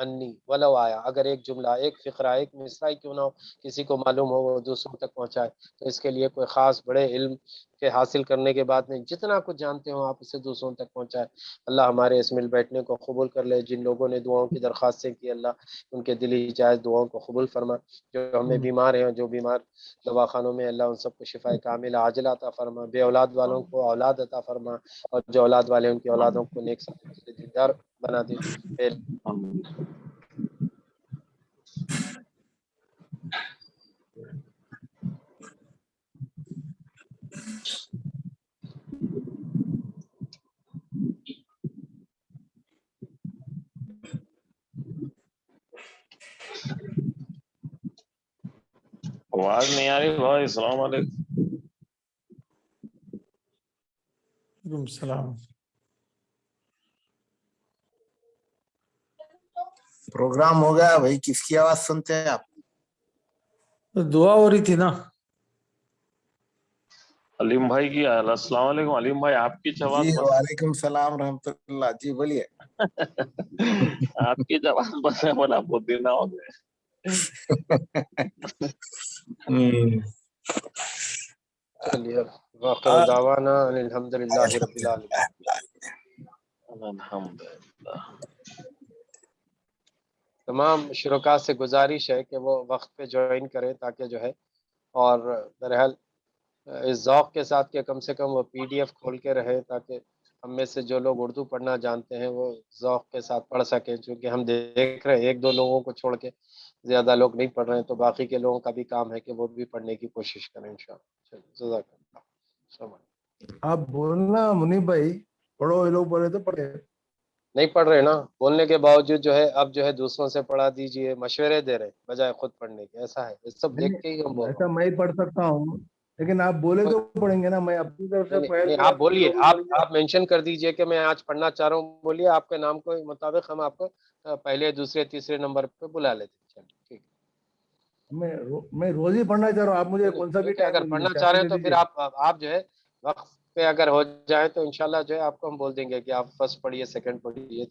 انی ولو آیا، اگر ایک جملہ، ایک فقرہ، ایک مصرع ہی کیوں نہ ہو، کسی کو معلوم ہو وہ دوسروں تک پہنچائے، تو اس کے لیے کوئی خاص بڑے علم کے حاصل کرنے کے بعد نہیں، جتنا کچھ جانتے ہو آپ اسے دوسروں تک پہنچائے۔ اللہ ہمارے اس مل بیٹھنے کو قبول کر لے، جن لوگوں نے دعاؤں کی درخواستیں کی اللہ ان کے دلی جائز دعاؤں کو قبول فرما، جو ہمیں بیمار ہیں، جو بیمار دواخانوں میں، اللہ ان سب کو شفا کاملہ عاجلہ عطا فرما، بے اولاد والوں کو اولاد عطا فرما، اور جو اولاد والے ان کی اولادوں کو نیک صالح دیندار بنا دے۔ آواز نہیں آ رہی بھائی؟ السلام علیکم۔ وعلیکم السلام۔ پروگرام ہو گیا بھائی، کس کی آواز سنتے ہیں آپ؟ دعا ہو رہی تھی نا۔ علیم بھائی کی السلام علیکم۔ علیم بھائی آپ کی جواب جی بس وعلیکم السلام رحمۃ اللہ، جی بولیے۔ آپ کی جواب بس ہے، بولا بہت دن نہ ہو گئے۔ چلیے واخر دعوانا ان الحمدللہ رب العالمین۔ الحمدللہ۔ تمام شرکاء سے گزارش ہے کہ وہ وقت پہ جوائن کریں، تاکہ جو ہے، اور بہرحال اس ذوق کے ساتھ کہ کم سے کم وہ پی ڈی ایف کھول کے رہے، تاکہ ہم میں سے جو لوگ اردو پڑھنا جانتے ہیں وہ ذوق کے ساتھ پڑھ سکیں، چونکہ ہم دیکھ رہے ہیں ایک دو لوگوں کو چھوڑ کے زیادہ لوگ نہیں پڑھ رہے ہیں، تو باقی کے لوگوں کا بھی کام ہے کہ وہ بھی پڑھنے کی کوشش کریں انشاءاللہ۔ جزاک اللہ۔ السلام علیکم۔ آپ بولنا منیب بھائی، پڑھو، یہ لوگ پڑھے تو پڑھے، نہیں پڑھ رہے نا، بولنے کے باوجود جو ہے اب جو ہے دوسروں سے پڑھا دیجئے، مشورے دے رہے بجائے خود پڑھنے کے، ایسا ہے، یہ سب دیکھ کے ہی ہم بول رہے ایسا میں ہی پڑھ سکتا ہوں، لیکن آپ بولے تو پڑھیں گے نا، میں اپنی طرف سے نہیں پہل نہیں، کے آپ آپ بولیے، لوگوں کو پڑھیں آپ مینشن کر دیجئے کہ میں آج پڑھنا چاہ رہا ہوں، بولیے، آپ کے نام کے مطابق ہم آپ کو پہلے دوسرے تیسرے نمبر پہ بلا لیتے ہیں۔ چلیے ٹھیک میں روز ہی پڑھنا چاہ رہا ہوں، آپ مجھے ہے، کون سا بھی ٹھیک ہے، اگر ٹائم پڑھنا چاہ چاہتے رہے دے ہیں تو پھر دیجیے۔ آپ جو ہے وقت پہ اگر ہو جائے تو انشاءاللہ جو ہے آپ کو ہم بول دیں گے کہ آپ فرسٹ پڑھیے، سیکنڈ پڑھیے۔